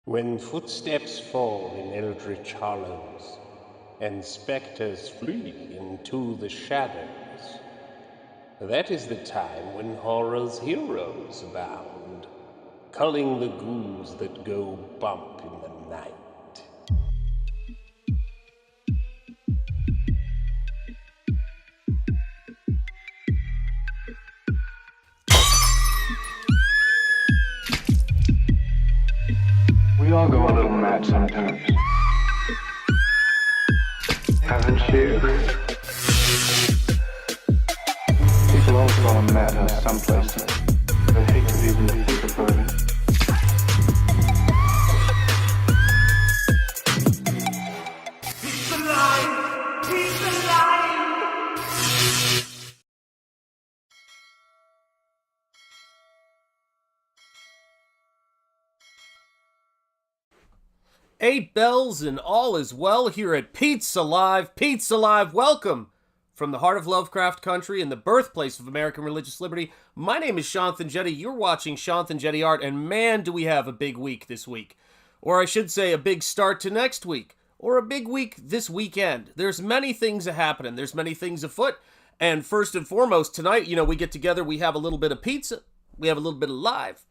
When footsteps fall in eldritch hollows, and spectres flee into the shadows, that is the time when horror's heroes abound, culling the ghouls that go bump in the night. We all go a little mad sometimes. Haven't you? People also go a madhouse some places. I hate to even think about it. He's alive! He's alive! Eight bells and all is well here at Pete's Alive. Pete's Alive, welcome from the heart of Lovecraft country and the birthplace of American religious liberty. My name is Shanthan Jetty. You're watching Shanthan Jetty Art, and man, do we have a big week this week. Or I should say a big start to next week. Or a big week this weekend. There's many things happening. There's many things afoot. And first and foremost, tonight, we get together, we have a little bit of pizza. We have a little bit of live.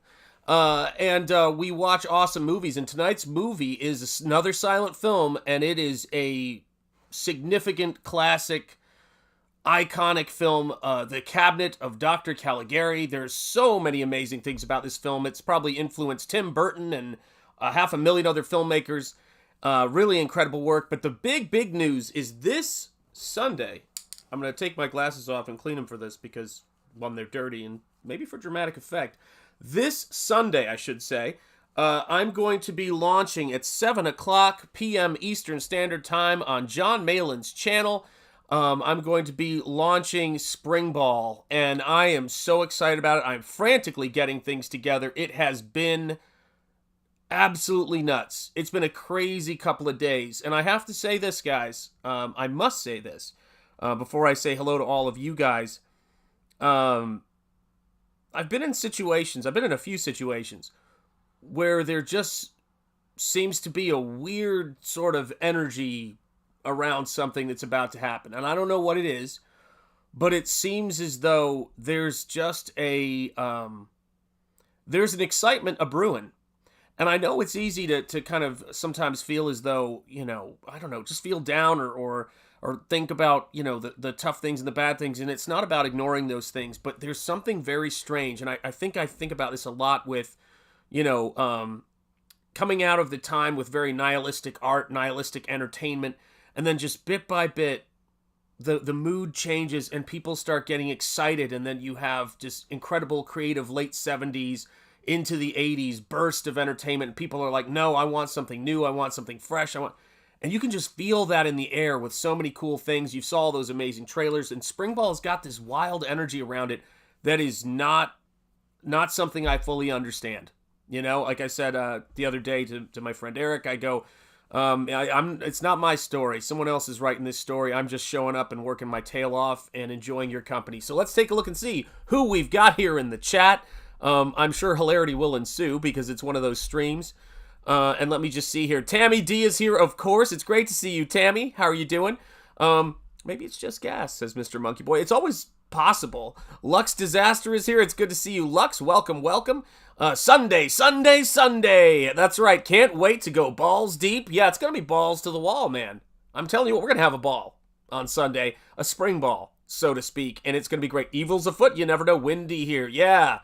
And we watch awesome movies, and tonight's movie is another silent film, and it is a significant, classic, iconic film, The Cabinet of Dr. Caligari. There's so many amazing things about this film. It's probably influenced Tim Burton and 500,000 other filmmakers. Really incredible work, but the big news is this Sunday. I'm going to take my glasses off and clean them for this because, one, they're dirty, and maybe for dramatic effect. This Sunday, I should say, I'm going to be launching at 7 o'clock p.m. Eastern Standard Time on John Malin's channel. I'm going to be launching SPRINGBALL, and I am so excited about it. I'm frantically getting things together. It has been absolutely nuts. It's been a crazy couple of days, and I have to say this, guys. I must say this before I say hello to all of you guys. I've been in a few situations where there just seems to be a weird sort of energy around something that's about to happen. And I don't know what it is, but it seems as though there's just there's an excitement a-brewing. And I know it's easy to kind of sometimes feel as though, I don't know, just feel down or think about, the tough things and the bad things. And it's not about ignoring those things, but there's something very strange. And I think about this a lot with, coming out of the time with very nihilistic art, nihilistic entertainment. And then just bit by bit, the mood changes and people start getting excited. And then you have just incredible creative late 70s into the 80s burst of entertainment. And people are like, no, I want something new. I want something fresh. And you can just feel that in the air with so many cool things. You saw those amazing trailers, and SPRINGBALL's got this wild energy around it that is not something I fully understand. Like I said the other day to my friend Eric, I go, it's not my story. Someone else is writing this story. I'm just showing up and working my tail off and enjoying your company. So let's take a look and see who we've got here in the chat. I'm sure hilarity will ensue because it's one of those streams. And let me just see here. Tammy D is here, of course. It's great to see you, Tammy. How are you doing? Maybe it's just gas, says Mr. Monkey Boy. It's always possible. Lux Disaster is here. It's good to see you, Lux. Welcome. Sunday. That's right. Can't wait to go balls deep. Yeah, it's going to be balls to the wall, man. I'm telling you what, we're going to have a ball on Sunday. A spring ball, so to speak. And it's going to be great. Evil's afoot. You never know. Windy here. Yeah.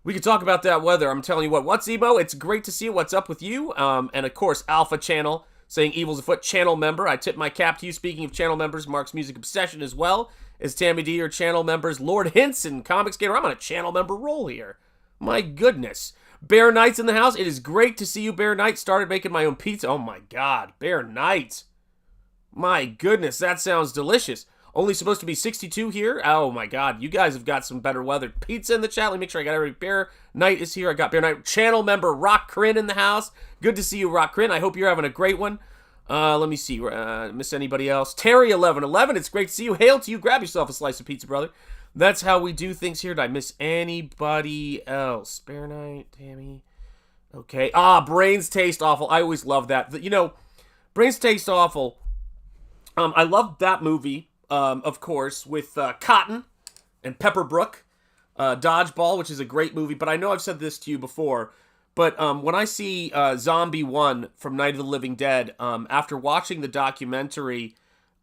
We could talk about that weather. I'm telling you what. What's Emo? It's great to see you. What's up with you? And of course, Alpha Channel saying Evil's afoot, channel member. I tip my cap to you. Speaking of channel members, Mark's Music Obsession as well as Tammy D, your channel members. Lord Hinson, Comics Gator. I'm on a channel member roll here. My goodness. Bear Knight's in the house. It is great to see you, Bear Knight. Started making my own pizza. Oh my God, Bear Knight. My goodness, that sounds delicious. Only supposed to be 62 here. Oh my God, you guys have got some better weather. Pizza in the chat. Let me make sure I got every. Bear Knight is here. I got Bear Knight channel member Rock Crin in the house. Good to see you, Rock Crin. I hope you're having a great one. Let me see. Miss anybody else? Terry1111. It's great to see you. Hail to you. Grab yourself a slice of pizza, brother. That's how we do things here. Did I miss anybody else? Bear Knight, Tammy. Okay. Brains Taste Awful. I always love that. You know, Brains Taste Awful. I love that movie, of course, with Cotton and Pepperbrook. Dodgeball, which is a great movie, but I know I've said this to you before, but when I see Zombie 1 from Night of the Living Dead, after watching the documentary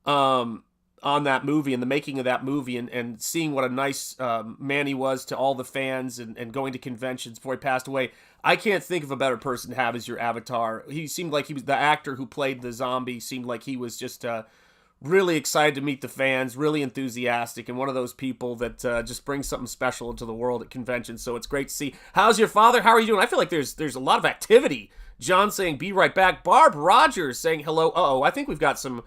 on that movie and the making of that movie and seeing what a nice man he was to all the fans and going to conventions before he passed away, I can't think of a better person to have as your avatar. He seemed like he was the actor who played the zombie, seemed like he was just really excited to meet the fans, really enthusiastic, and one of those people that just brings something special into the world at conventions. So it's great to see. How's your father? How are you doing? I feel like there's a lot of activity. John saying, be right back. Barb Rogers saying hello. Uh-oh, I think we've got some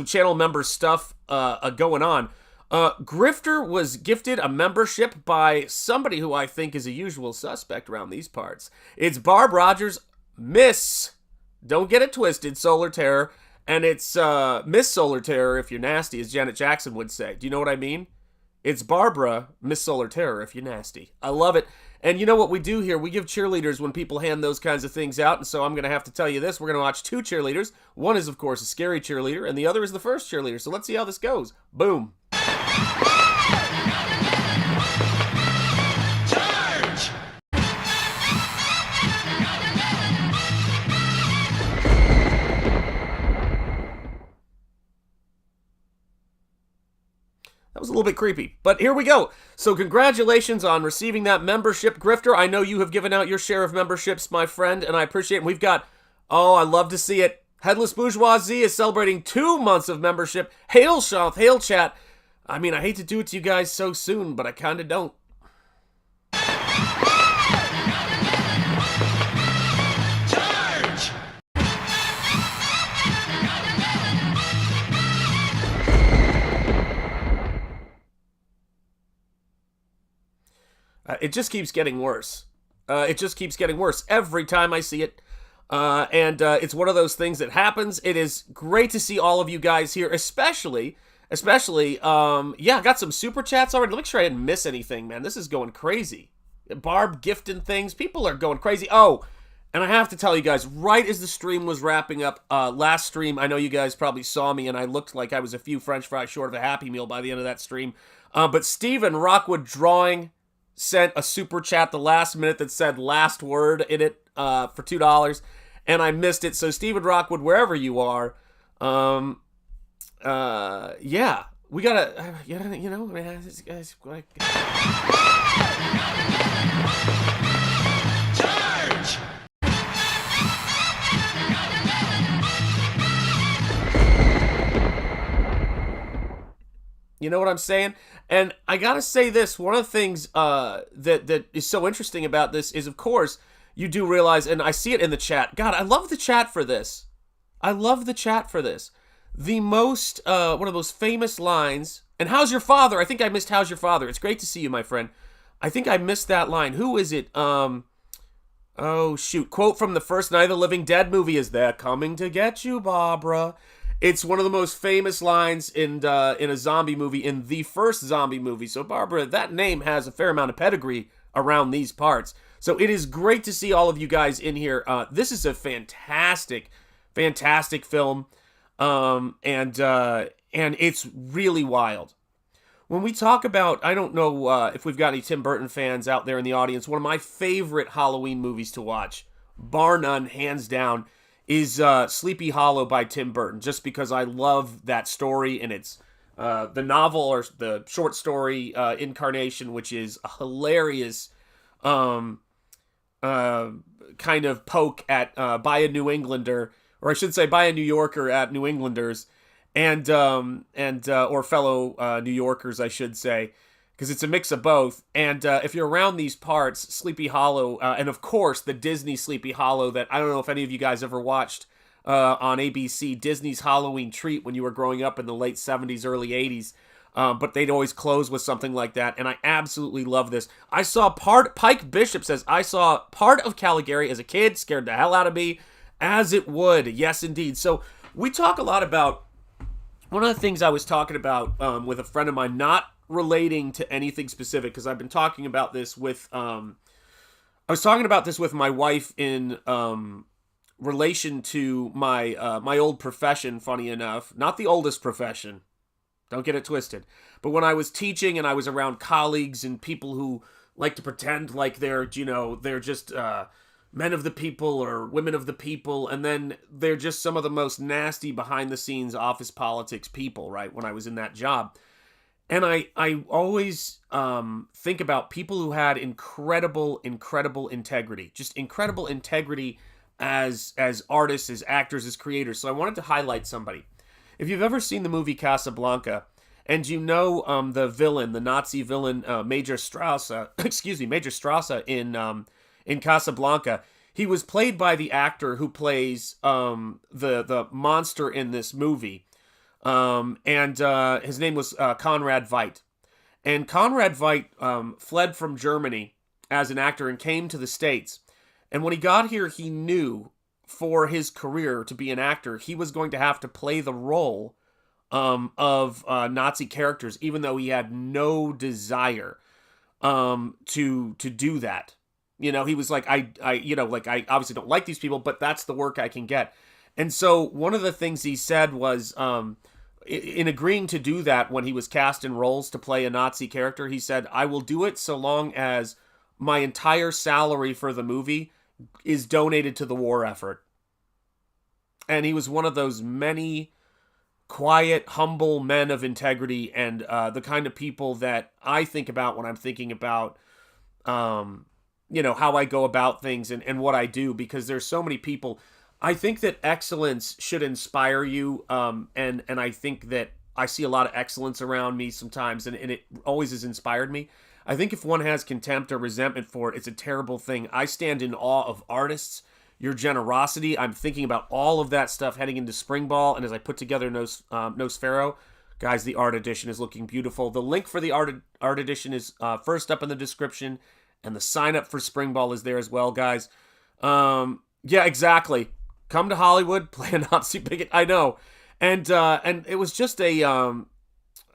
channel member stuff going on. Grifter was gifted a membership by somebody who I think is a usual suspect around these parts. It's Barb Rogers, Miss, don't get it twisted, Solar Terror. And it's Miss Solar Terror, if you're nasty, as Janet Jackson would say. Do you know what I mean? It's Barbara, Miss Solar Terror, if you're nasty. I love it. And you know what we do here? We give cheerleaders when people hand those kinds of things out. And so I'm going to have to tell you this. We're going to watch two cheerleaders. One is, of course, a scary cheerleader, and the other is the first cheerleader. So let's see how this goes. Boom. That was a little bit creepy, but here we go. So congratulations on receiving that membership, Grifter. I know you have given out your share of memberships, my friend, and I appreciate it. We've got, I love to see it. Headless Bourgeoisie is celebrating 2 months of membership. Hail, Shoth, hail, chat. I mean, I hate to do it to you guys so soon, but I kind of don't. It just keeps getting worse. It just keeps getting worse every time I see it. And it's one of those things that happens. It is great to see all of you guys here, especially, I got some super chats already. Let me make sure I didn't miss anything, man. This is going crazy. Barb gifting things. People are going crazy. Oh, and I have to tell you guys, right as the stream was wrapping up, last stream, I know you guys probably saw me, and I looked like I was a few French fries short of a Happy Meal by the end of that stream. But Steven Rockwood Drawing sent a super chat the last minute that said last word in it for $2, and I missed it. So Steven Rockwood, wherever you are, yeah, we gotta, you know, man, this guy's like... Charge! You know what I'm saying? And I gotta say this, one of the things that is so interesting about this is, of course, you do realize, and I see it in the chat. God, I love the chat for this. I love the chat for this. The most, one of the most famous lines, and how's your father? I think I missed how's your father. It's great to see you, my friend. I think I missed that line. Who is it? Oh, shoot. Quote from the first Night of the Living Dead movie is, "They're coming to get you, Barbara." It's one of the most famous lines in a zombie movie, in the first zombie movie. So, Barbara, that name has a fair amount of pedigree around these parts. So it is great to see all of you guys in here. This is a fantastic, fantastic film, and it's really wild. When we talk about, I don't know if we've got any Tim Burton fans out there in the audience, one of my favorite Halloween movies to watch, bar none, hands down, is Sleepy Hollow by Tim Burton, just because I love that story, and it's the novel or the short story incarnation, which is a hilarious kind of poke at by a New Englander, or I should say by a New Yorker at New Englanders, and or fellow New Yorkers, I should say, because it's a mix of both. And if you're around these parts, Sleepy Hollow, and of course the Disney Sleepy Hollow that I don't know if any of you guys ever watched on ABC, Disney's Halloween Treat when you were growing up in the late 70s, early 80s. But they'd always close with something like that, and I absolutely love this. I saw Pike Bishop says, I saw part of Caligari as a kid, scared the hell out of me, as it would. Yes, indeed. So we talk a lot about, one of the things I was talking about with a friend of mine, not relating to anything specific, because I've been talking about this with I was talking about this with my wife in relation to my my old profession, funny enough. Not the oldest profession. Don't get it twisted. But when I was teaching and I was around colleagues and people who like to pretend like they're, you know, they're just men of the people or women of the people, and then they're just some of the most nasty behind-the-scenes office politics people, right, when I was in that job. And I always think about people who had incredible integrity, just incredible integrity as artists, as actors, as creators. So I wanted to highlight somebody. If you've ever seen the movie Casablanca, and you know the villain, the Nazi villain, Major Strauss, Major Strauss in Casablanca, he was played by the actor who plays the monster in this movie. And his name was Conrad Veidt. And Conrad Veidt fled from Germany as an actor and came to the States. And when he got here, he knew for his career to be an actor, he was going to have to play the role of Nazi characters, even though he had no desire to do that. You know, he was like, I obviously don't like these people, but that's the work I can get. And so one of the things he said was, in agreeing to do that when he was cast in roles to play a Nazi character, he said, I will do it so long as my entire salary for the movie is donated to the war effort. And he was one of those many quiet, humble men of integrity, and the kind of people that I think about when I'm thinking about, how I go about things and what I do, because there's so many people. I think that excellence should inspire you, and I think that I see a lot of excellence around me sometimes, and it always has inspired me. I think if one has contempt or resentment for it, it's a terrible thing. I stand in awe of artists, your generosity. I'm thinking about all of that stuff heading into Springball, and as I put together Nosfero, guys, the art edition is looking beautiful. The link for the art edition is first up in the description, and the sign up for Springball is there as well, guys. Yeah, exactly. Come to Hollywood, play a Nazi bigot. I know, and it was just a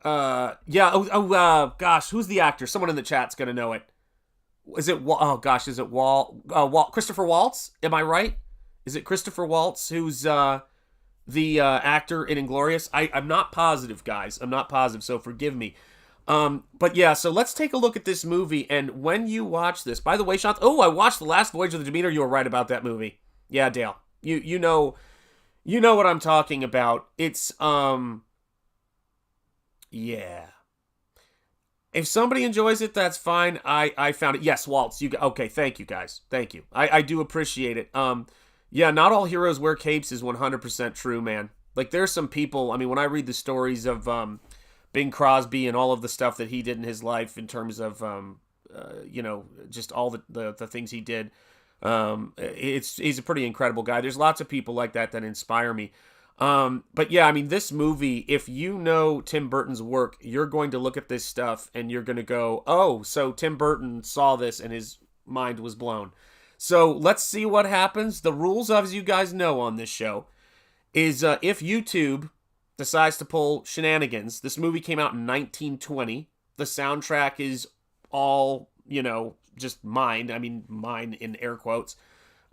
gosh, who's the actor? Someone in the chat's gonna know it. Is it Christopher Waltz? Am I right? Is it Christopher Waltz who's the actor in Inglorious? I'm not positive, guys. I'm not positive, so forgive me. But yeah, so let's take a look at this movie. And when you watch this, by the way, Sean, I watched The Last Voyage of the Demeter. You were right about that movie. Yeah, Dale. You know what I'm talking about. It's yeah. If somebody enjoys it, that's fine. I found it. Yes, Waltz. Okay? Thank you, guys. Thank you. I do appreciate it. Yeah, not all heroes wear capes is 100% true, man. Like, there's some people. I mean, when I read the stories of Bing Crosby and all of the stuff that he did in his life in terms of just all the things he did. He's a pretty incredible guy. There's lots of people like that inspire me. But yeah, I mean, this movie, if you know Tim Burton's work, you're going to look at this stuff and you're going to go, oh, so Tim Burton saw this and his mind was blown. So let's see what happens. The rules, as you guys know on this show, is if YouTube decides to pull shenanigans. This movie came out in 1920. The soundtrack is all, just mine. I mean, mine in air quotes.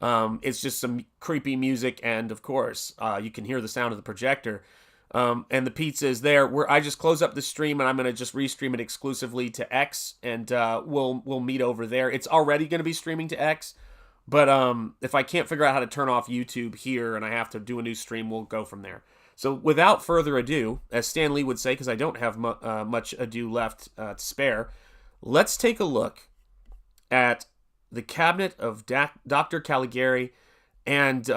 It's just some creepy music, and of course, you can hear the sound of the projector. And the pizza is there. I just close up the stream, and I'm going to just restream it exclusively to X, and we'll meet over there. It's already going to be streaming to X, but if I can't figure out how to turn off YouTube here and I have to do a new stream, we'll go from there. So without further ado, as Stan Lee would say, because I don't have much ado left to spare, let's take a look at the Cabinet of Dr. Caligari, and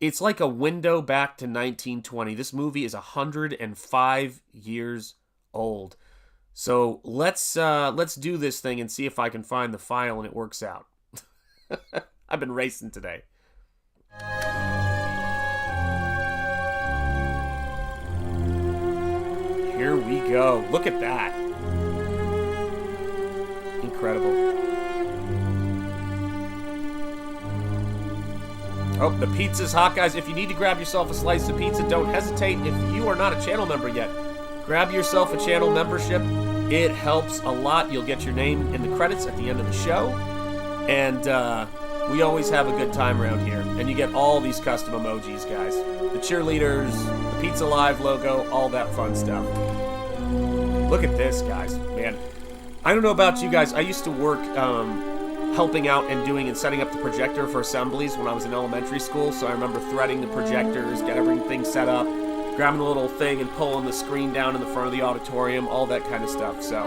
it's like a window back to 1920. This movie is 105 years old. So let's do this thing and see if I can find the file and it works out. I've been racing today. Here we go. Look at that. Incredible. Oh, the pizza's hot, guys. If you need to grab yourself a slice of pizza, don't hesitate. If you are not a channel member yet, grab yourself a channel membership. It helps a lot. You'll get your name in the credits at the end of the show. And we always have a good time around here. And you get all these custom emojis, guys. The cheerleaders, the Pizza Live logo, all that fun stuff. Look at this, guys. Man, I don't know about you guys. I used to work helping out and doing and setting up the projector for assemblies when I was in elementary school. So I remember threading the projectors, get everything set up, grabbing the little thing and pulling the screen down in the front of the auditorium, all that kind of stuff. So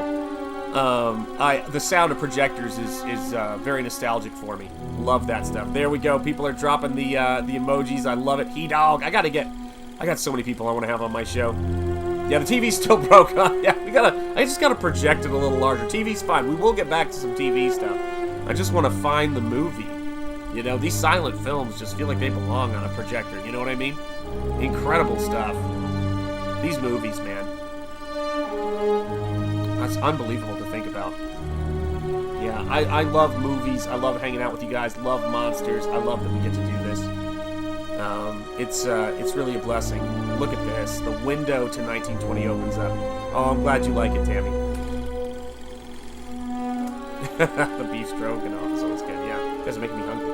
the sound of projectors is very nostalgic for me. Love that stuff. There we go. People are dropping the emojis. I love it. He dog. I got so many people I want to have on my show. Yeah, the TV's still broke. Yeah, I just gotta project it a little larger. TV's fine. We will get back to some TV stuff. I just want to find the movie. You know, these silent films just feel like they belong on a projector. You know what I mean? Incredible stuff. These movies, man. That's unbelievable to think about. Yeah, I love movies. I love hanging out with you guys. Love monsters. I love that we get to do this. It's really a blessing. Look at this. The window to 1920 opens up. Oh, I'm glad you like it, Tammy. The beef stroganoff is always good. Yeah, it doesn't make me hungry.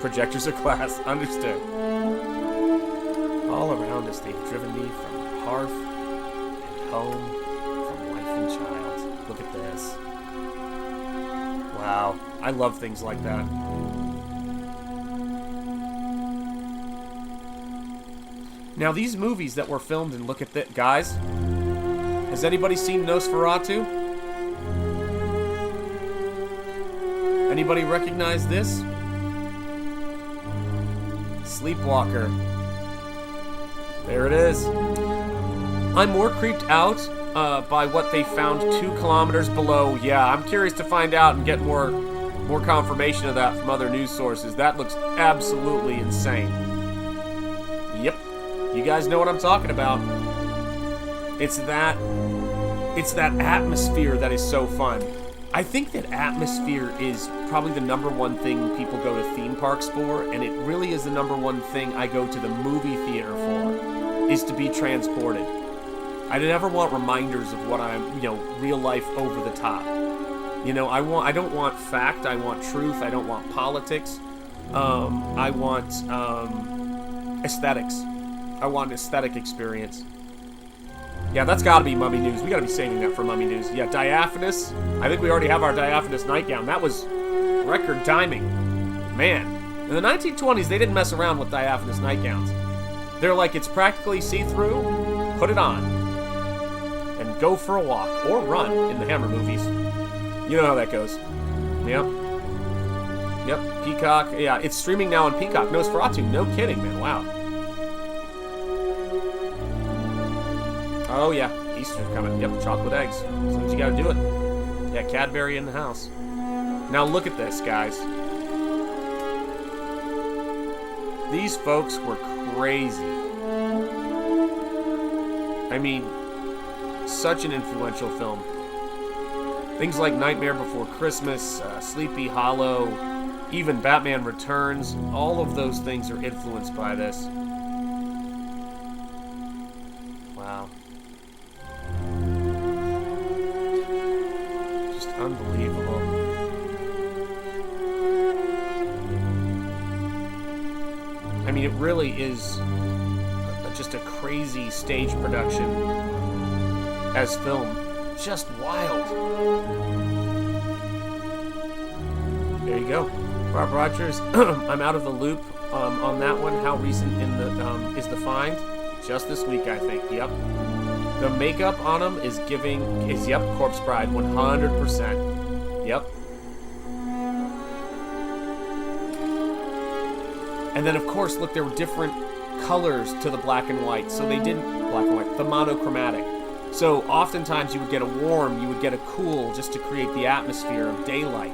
Projectors are class. Understood. All around us, they've driven me from hearth and home, from wife and child. Look at this. Wow, I love things like that. Now, these movies that were filmed, and look at that, guys. Has anybody seen Nosferatu? Anybody recognize this? Sleepwalker. There it is. I'm more creeped out by what they found 2 kilometers below. Yeah, I'm curious to find out and get more confirmation of that from other news sources. That looks absolutely insane. Yep. You guys know what I'm talking about. It's that atmosphere that is so fun. I think that atmosphere is probably the #1 thing people go to theme parks for, and it really is the #1 thing I go to the movie theater for, is to be transported. I never want reminders of what I'm, real life over the top. I don't want fact, I want truth, I don't want politics. I want aesthetics. I want an aesthetic experience. Yeah, that's gotta be Mummy News. We gotta be saving that for Mummy News. Yeah, diaphanous. I think we already have our diaphanous nightgown. That was record timing. Man, in the 1920s, they didn't mess around with diaphanous nightgowns. They're like, it's practically see-through, put it on, and go for a walk, or run in the Hammer movies. You know how that goes. Yep, Peacock. Yeah, it's streaming now on Peacock. Nosferatu, no kidding, man, wow. Oh yeah, Easter's coming. Yep, chocolate eggs. Sometimes you gotta do it. Yeah, Cadbury in the house. Now look at this, guys. These folks were crazy. I mean, such an influential film. Things like Nightmare Before Christmas, Sleepy Hollow, even Batman Returns, all of those things are influenced by this. Wow. Just unbelievable. I mean, it really is just a crazy stage production as film. Just wild. There you go. Rob Rogers, I'm out of the loop on that one. How recent is the find? Just this week, I think. Yep. The makeup on him is Corpse Bride, 100%. Yep. And then, of course, look, there were different colors to the black and white. So they didn't, black and white, the monochromatic. So oftentimes you would get a warm, you would get a cool, just to create the atmosphere of daylight.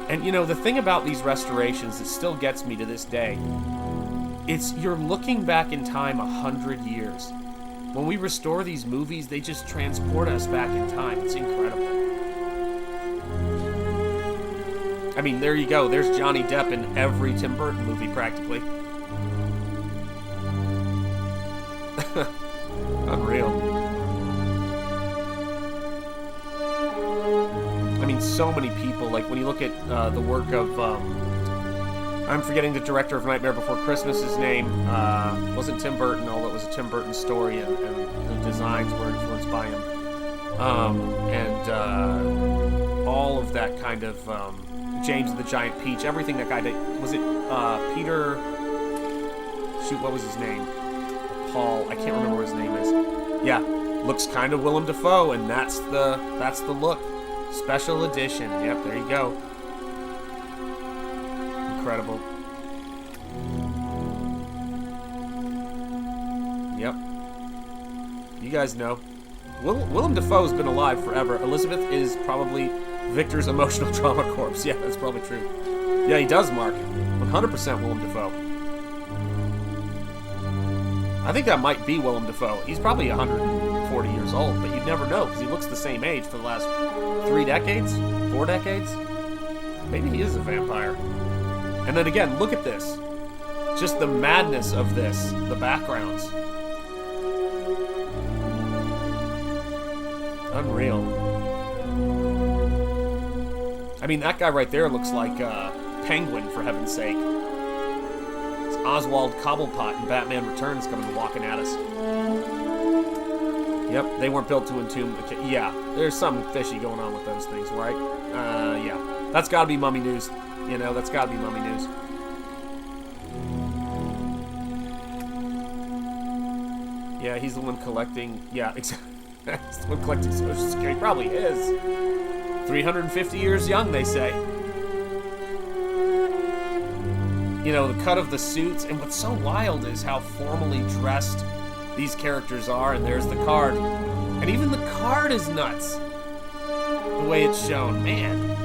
And the thing about these restorations that still gets me to this day, it's you're looking back in time 100 years. When we restore these movies, they just transport us back in time. It's incredible. I mean, there you go. There's Johnny Depp in every Tim Burton movie, practically. Unreal. I mean, so many people. Like, when you look at the work of, I'm forgetting the director of Nightmare Before Christmas, his name wasn't Tim Burton, although it was a Tim Burton story, and the designs were influenced by him. All of that kind of, James and the Giant Peach, everything that guy did. Was it Peter? Shoot, what was his name? Paul. I can't remember what his name is. Yeah, looks kind of Willem Dafoe, and that's the look. Special edition. Yep, there you go. Incredible. Yep. You guys know. Willem Dafoe's been alive forever. Elizabeth is probably Victor's emotional trauma corpse. Yeah, that's probably true. Yeah, he does, Mark. 100% Willem Dafoe. I think that might be Willem Dafoe. He's probably 140 years old, but you'd never know because he looks the same age for the last 3 decades? 4 decades? Maybe he is a vampire. And then again, look at this. Just the madness of this. The backgrounds. Unreal. I mean, that guy right there looks like Penguin, for heaven's sake. It's Oswald Cobblepot in Batman Returns coming walking at us. Yep, they weren't built to entomb. Yeah, there's something fishy going on with those things, right? Yeah. That's gotta be mummy news. You know, that's gotta be mummy news. Yeah, he's the one collecting... Yeah, exactly. He's the one collecting Social Security. Probably is. 350 years young, they say. You know, the cut of the suits, and what's so wild is how formally dressed these characters are, and there's the card. And even the card is nuts. The way it's shown, man.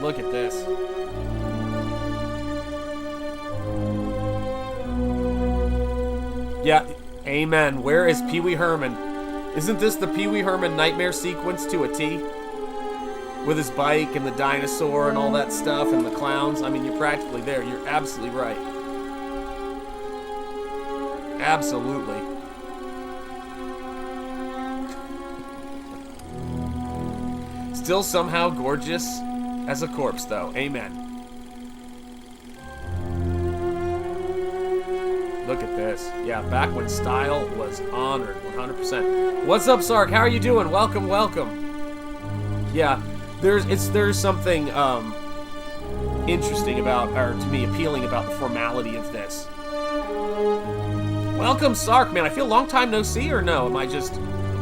Look at this. Yeah, amen. Where is Pee Wee Herman? Isn't this the Pee Wee Herman nightmare sequence to a T? With his bike and the dinosaur and all that stuff and the clowns. I mean, you're practically there. You're absolutely right. Absolutely. Still somehow gorgeous as a corpse, though. Amen. Look at this. Yeah, back when style was honored, 100%. What's up, Sark? How are you doing? Welcome, welcome. Yeah, there's something interesting about, or to me, appealing about the formality of this. Welcome, Sark, man. I feel long time no see, or no? Am I just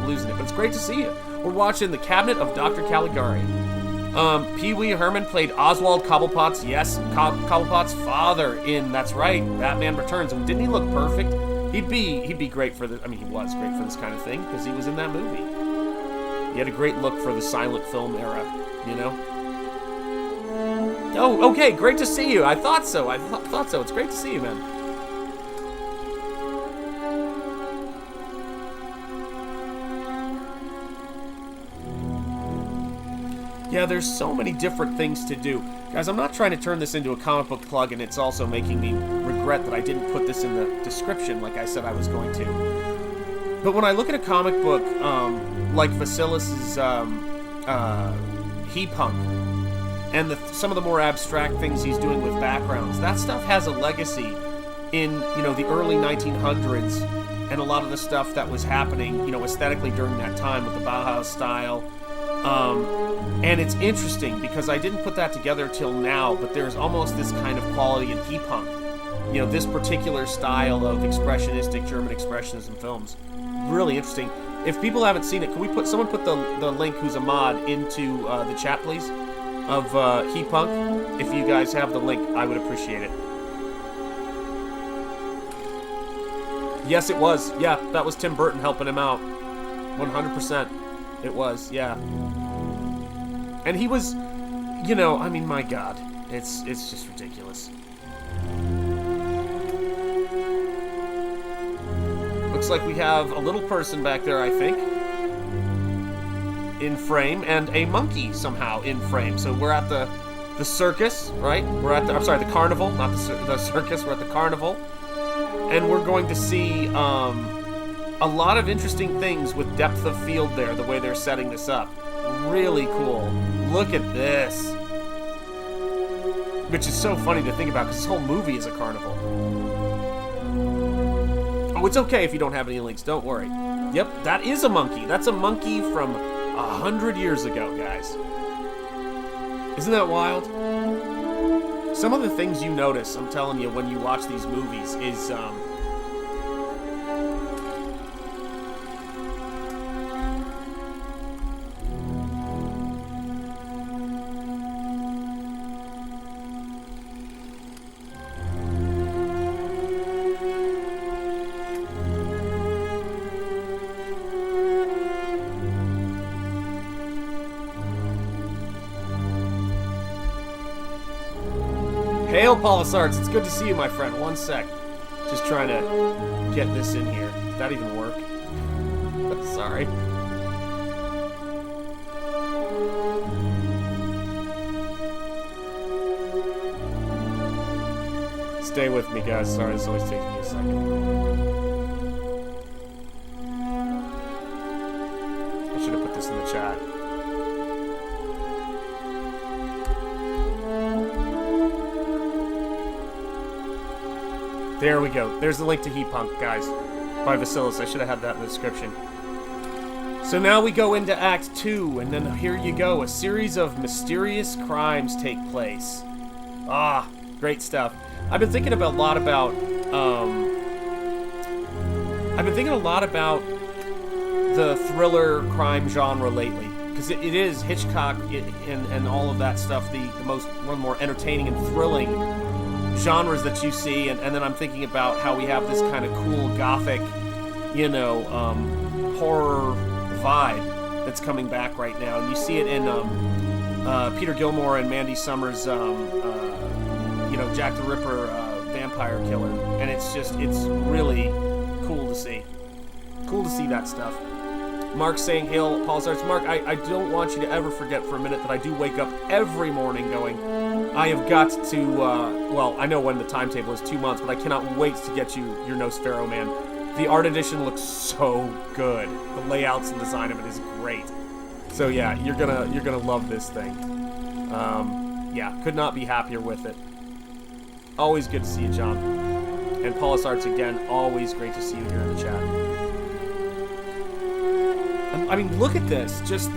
losing it? But it's great to see you. We're watching The Cabinet of Dr. Caligari. Pee Wee Herman played Oswald Cobblepot's, yes, Cobblepot's father in, that's right, Batman Returns. And didn't he look perfect? He'd be great for this. I mean, he was great for this kind of thing because he was in that movie. He had a great look for the silent film era, you know? Oh, okay, great to see you. I thought so. I thought so. It's great to see you, man. Yeah, there's so many different things to do. Guys, I'm not trying to turn this into a comic book plug, and it's also making me regret that I didn't put this in the description like I said I was going to. But when I look at a comic book like Vasilis's He-Punk, and some of the more abstract things he's doing with backgrounds, that stuff has a legacy in, you know, the early 1900s, and a lot of the stuff that was happening, you know, aesthetically during that time with the Bauhaus style. And it's interesting because I didn't put that together till now, but there's almost this kind of quality in He-Punk. You know, this particular style of expressionistic German expressionism films. Really interesting. If people haven't seen it, can we someone put the link who's a mod into the chat, please, of He-Punk? If you guys have the link, I would appreciate it. Yes, it was. Yeah, that was Tim Burton helping him out. 100%. It was, yeah. And he was, you know, I mean, my God. It's just ridiculous. Looks like we have a little person back there, I think, in frame, and a monkey somehow in frame. So we're at the circus, right? We're at the, I'm sorry, the carnival, not the circus. We're at the carnival. and we're going to see a lot of interesting things with depth of field there, the way they're setting this up. Really cool. Look at this. Which is so funny to think about, because this whole movie is a carnival. Oh, it's okay if you don't have any links, don't worry. Yep, that is a monkey. That's a monkey from 100 years ago, guys. Isn't that wild? Some of the things you notice, I'm telling you, when you watch these movies is, Hail, Polisards. It's good to see you, my friend. One sec. Just trying to get this in here. Did that even work? Sorry. Stay with me, guys. Sorry, this always takes me a second. I should have put this in the chat. There we go. There's the link to Heat Punk, guys, by Vasilis. I should have had that in the description. So now we go into Act 2, and then here you go. A series of mysterious crimes take place. Ah, great stuff. I've been thinking a lot about the thriller crime genre lately, because it is Hitchcock and all of that stuff, one of the more entertaining and thrilling genres that you see, and then I'm thinking about how we have this kind of cool gothic, horror vibe that's coming back right now, and you see it in Peter Gilmore and Mandy Summers' Jack the Ripper vampire killer, and it's really cool to see. Cool to see that stuff. Mark's saying, hail, Polisards. Mark, I don't want you to ever forget for a minute that I do wake up every morning going, I have got to, I know when the timetable is 2 months, but I cannot wait to get you your Nosfero, man. The art edition looks so good. The layouts and design of it is great. So yeah, you're gonna love this thing. Could not be happier with it. Always good to see you, John. And Polisards again, always great to see you here in the chat. I mean, look at this. It's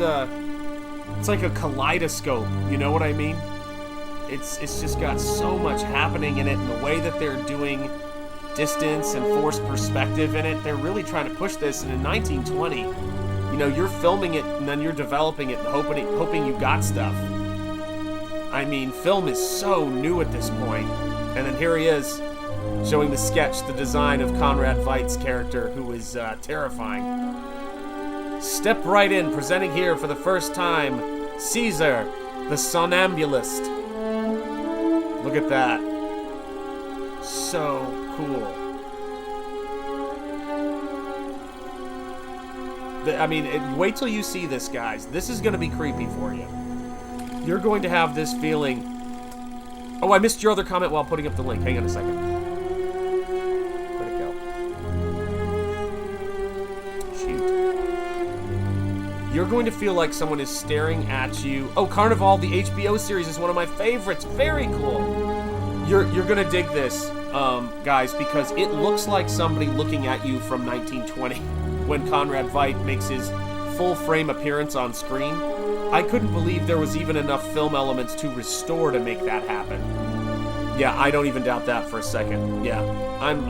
like a kaleidoscope. You know what I mean? It's just got so much happening in it, and the way that they're doing distance and forced perspective in it, they're really trying to push this. And in 1920, you're filming it and then you're developing it and hoping you got stuff. I mean, film is so new at this point. And then here he is, showing the sketch, the design of Conrad Veidt's character, who is terrifying. Step right in, presenting here for the first time, Caesar, the Somnambulist. Look at that. So cool. Wait till you see this, guys. This is going to be creepy for you. You're going to have this feeling. Oh, I missed your other comment while putting up the link. Hang on a second. Where'd it go? Shoot. You're going to feel like someone is staring at you. Oh, Carnival, the HBO series, is one of my favorites. Very cool. You're going to dig this, guys, because it looks like somebody looking at you from 1920 when Conrad Veidt makes his full-frame appearance on screen. I couldn't believe there was even enough film elements to restore to make that happen. Yeah, I don't even doubt that for a second. Yeah, I'm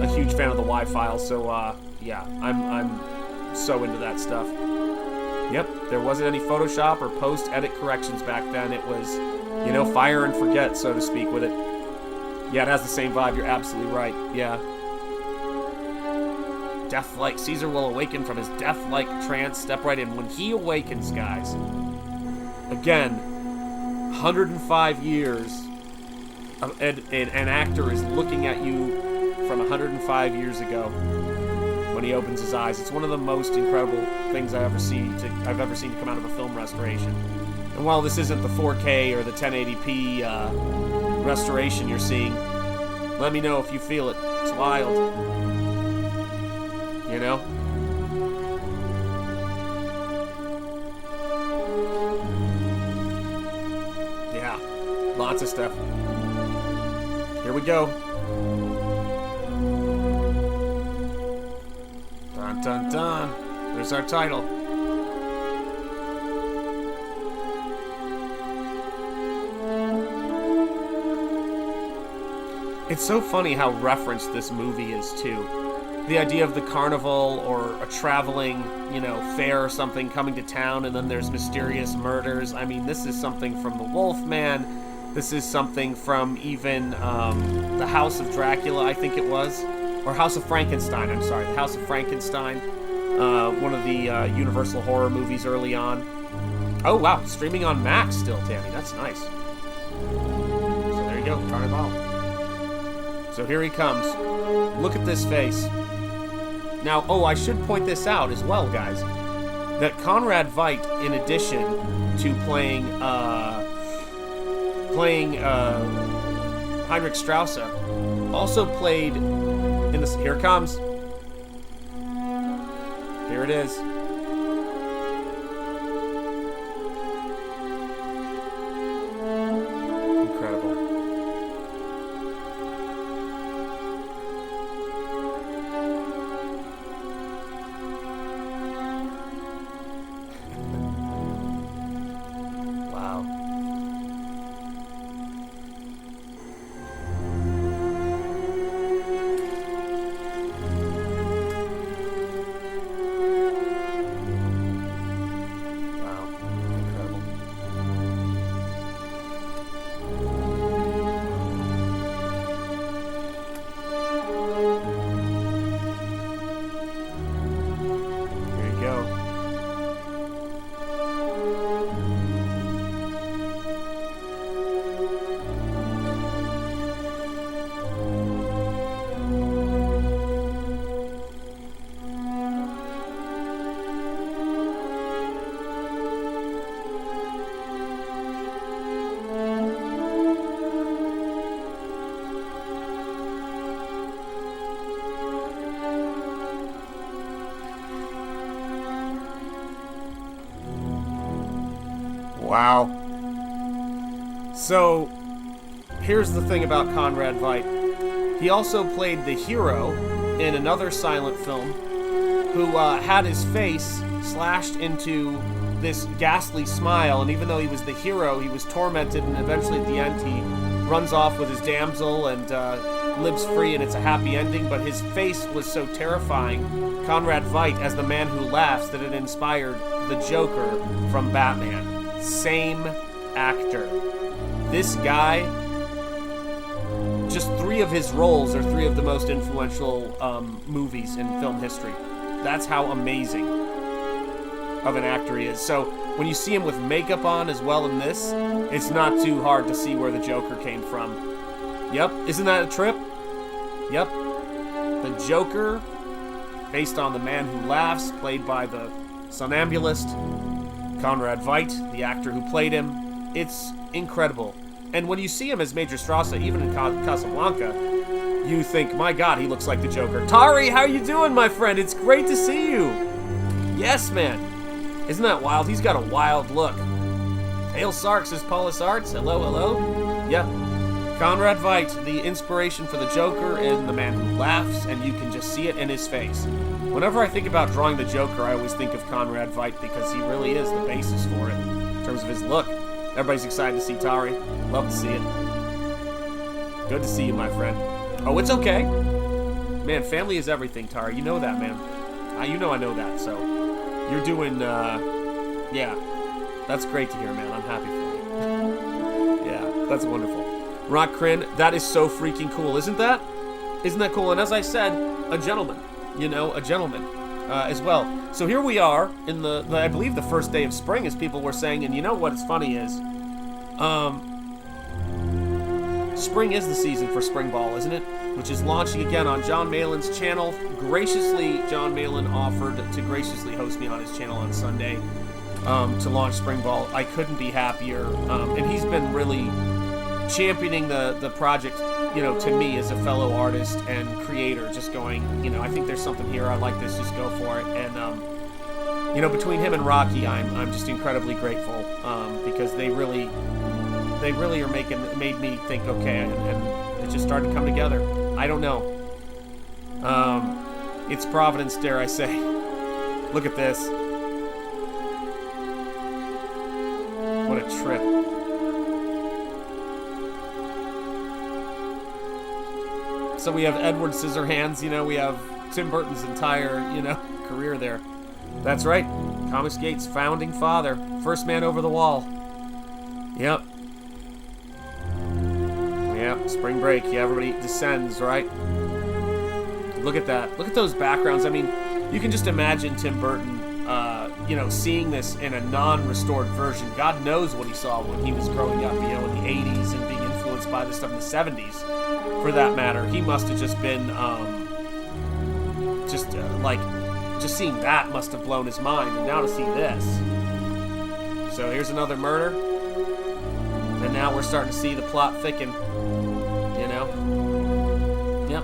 a huge fan of the Y-File, so I'm so into that stuff. Yep, there wasn't any Photoshop or post-edit corrections back then. It was, fire and forget, so to speak, with it. Yeah, it has the same vibe. You're absolutely right. Yeah. Death-like. Caesar will awaken from his death-like trance. Step right in. When he awakens, guys, again, 105 years, an actor is looking at you from 105 years ago when he opens his eyes. It's one of the most incredible things I've ever seen to come out of a film restoration. And while this isn't the 4K or the 1080p restoration you're seeing, Let me know if you feel it. It's wild. You know? Yeah. Lots of stuff. Here we go. Dun dun dun. There's our title. It's so funny how referenced this movie is, too. The idea of the carnival or a traveling, fair or something coming to town, and then there's mysterious murders. I mean, this is something from The Wolfman. This is something from even The House of Dracula, I think it was. Or House of Frankenstein, I'm sorry. The House of Frankenstein. One of the Universal horror movies early on. Oh, wow. Streaming on Max still, Tammy. That's nice. So there you go. Carnival. So here he comes. Look at this face. Now, I should point this out as well, guys. That Conrad Veidt, in addition to playing Heinrich Strauss, also played in this. Here it comes. Here it is. Incredible. Wow. Wow. So, here's the thing about Conrad Veidt. He also played the hero in another silent film who had his face slashed into this ghastly smile, and even though he was the hero, he was tormented, and eventually at the end he runs off with his damsel and lives free, and it's a happy ending, but his face was so terrifying, Conrad Veidt, as the man who laughs, that it inspired the Joker from Batman. Same actor. This guy, just 3 of his roles are 3 of the most influential movies in film history. That's how amazing of an actor he is. So when you see him with makeup on as well in this, it's not too hard to see where the Joker came from. Yep, isn't that a trip? Yep. The Joker, based on the man who laughs, played by the somnambulist Conrad Veidt, the actor who played him. It's incredible. And when you see him as Major Strauss, even in Casablanca, you think, my God, he looks like the Joker. Tari, how you doing, my friend? It's great to see you. Yes, man. Isn't that wild? He's got a wild look. Hail Sark, says Paulus Arts. Hello, hello. Yep. Conrad Veidt, the inspiration for the Joker and the man who laughs, and you can just see it in his face. Whenever I think about drawing the Joker, I always think of Conrad Veidt because he really is the basis for it in terms of his look. Everybody's excited to see Tari. Love to see it. Good to see you, my friend. Oh, it's okay. Man, family is everything, Tari. You know that, man. You know I know that, so you're doing, yeah. That's great to hear, man. I'm happy for you. Yeah, that's wonderful. Rock Crin, that is so freaking cool, isn't that? Isn't that cool? And as I said, a gentleman. A gentleman as well. So here we are in the I believe the first day of spring, as people were saying, and you know what's funny is, spring is the season for SPRINGBALL, isn't it? Which is launching again on John Malin's channel. Graciously, John Malin offered to graciously host me on his channel on Sunday to launch SPRINGBALL. I couldn't be happier, and he's been really championing the project, you know, to me as a fellow artist and creator, just going, you know, I think there's something here, I like this, just go for it. And you know, between him and Rocky, I'm just incredibly grateful, because they really are made me think, okay, and it just started to come together. I don't know. It's Providence, dare I say. Look at this. What a trip. So we have Edward Scissorhands, you know, we have Tim Burton's entire, you know, career there. That's right. Comicsgate's founding father. First man over the wall. Yep. Yep, spring break. Yeah, everybody descends, right? Look at that. Look at those backgrounds. I mean, you can just imagine Tim Burton, you know, seeing this in a non-restored version. God knows what he saw when he was growing up, you know, in the 80s and being influenced by this stuff in the 70s, for that matter. He must have just been, just seeing that must have blown his mind. And now to see this. So here's another murder. And now we're starting to see the plot thicken. You know? Yep.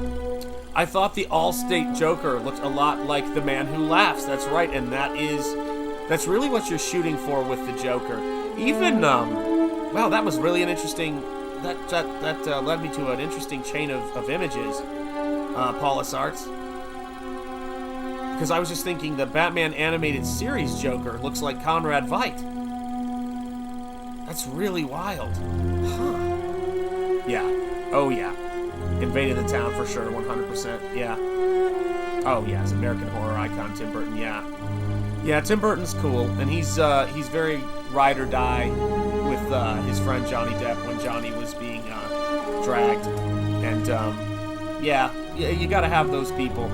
I thought the Allstate Joker looked a lot like the Man Who Laughs. That's right, and that's really what you're shooting for with the Joker. Even wow, that was really an interesting. That led me to an interesting chain of images, Paulus Arts. Because I was just thinking the Batman animated series Joker looks like Conrad Veidt. That's really wild. Huh. Yeah. Oh yeah. Invaded the town for sure, 100%. Yeah. Oh yeah, it's American horror icon Tim Burton. Yeah. Yeah, Tim Burton's cool, and he's very ride or die with his friend Johnny Depp when Johnny was being dragged, and yeah, you gotta have those people,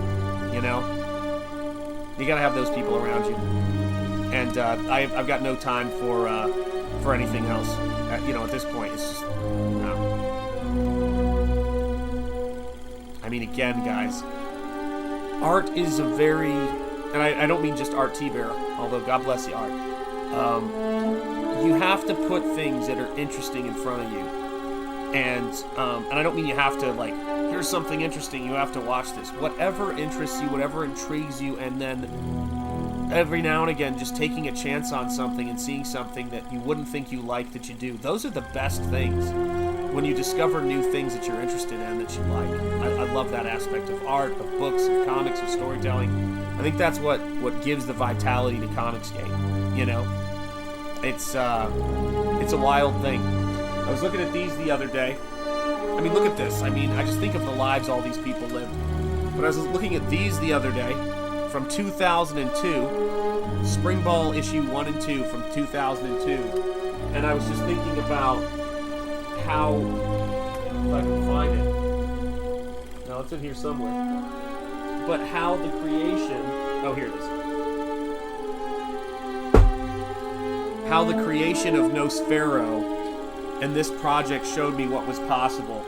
you know. You gotta have those people around you, and I've got no time for anything else. You know, at this point, it's just. I mean, again, guys, art is a very, and I don't mean just Art Thibert, although God bless the art. You have to put things that are interesting in front of you, and I don't mean you have to, like, here's something interesting, you have to watch this. Whatever interests you, whatever intrigues you, and then every now and again just taking a chance on something and seeing something that you wouldn't think you like that you do. Those are the best things. When you discover new things that you're interested in that you like. I love that aspect of art, of books, of comics, of storytelling. I think that's what gives the vitality to Comicsgate, you know? It's a wild thing. I was looking at these the other day. I mean, look at this. I mean, I just think of the lives all these people lived. But I was looking at these the other day from 2002, Spring Ball issue 1 and 2 from 2002. And I was just thinking about how, if I can find it, no, it's in here somewhere, but how the creation, oh, here it is, how the creation of Nosfero and this project showed me what was possible,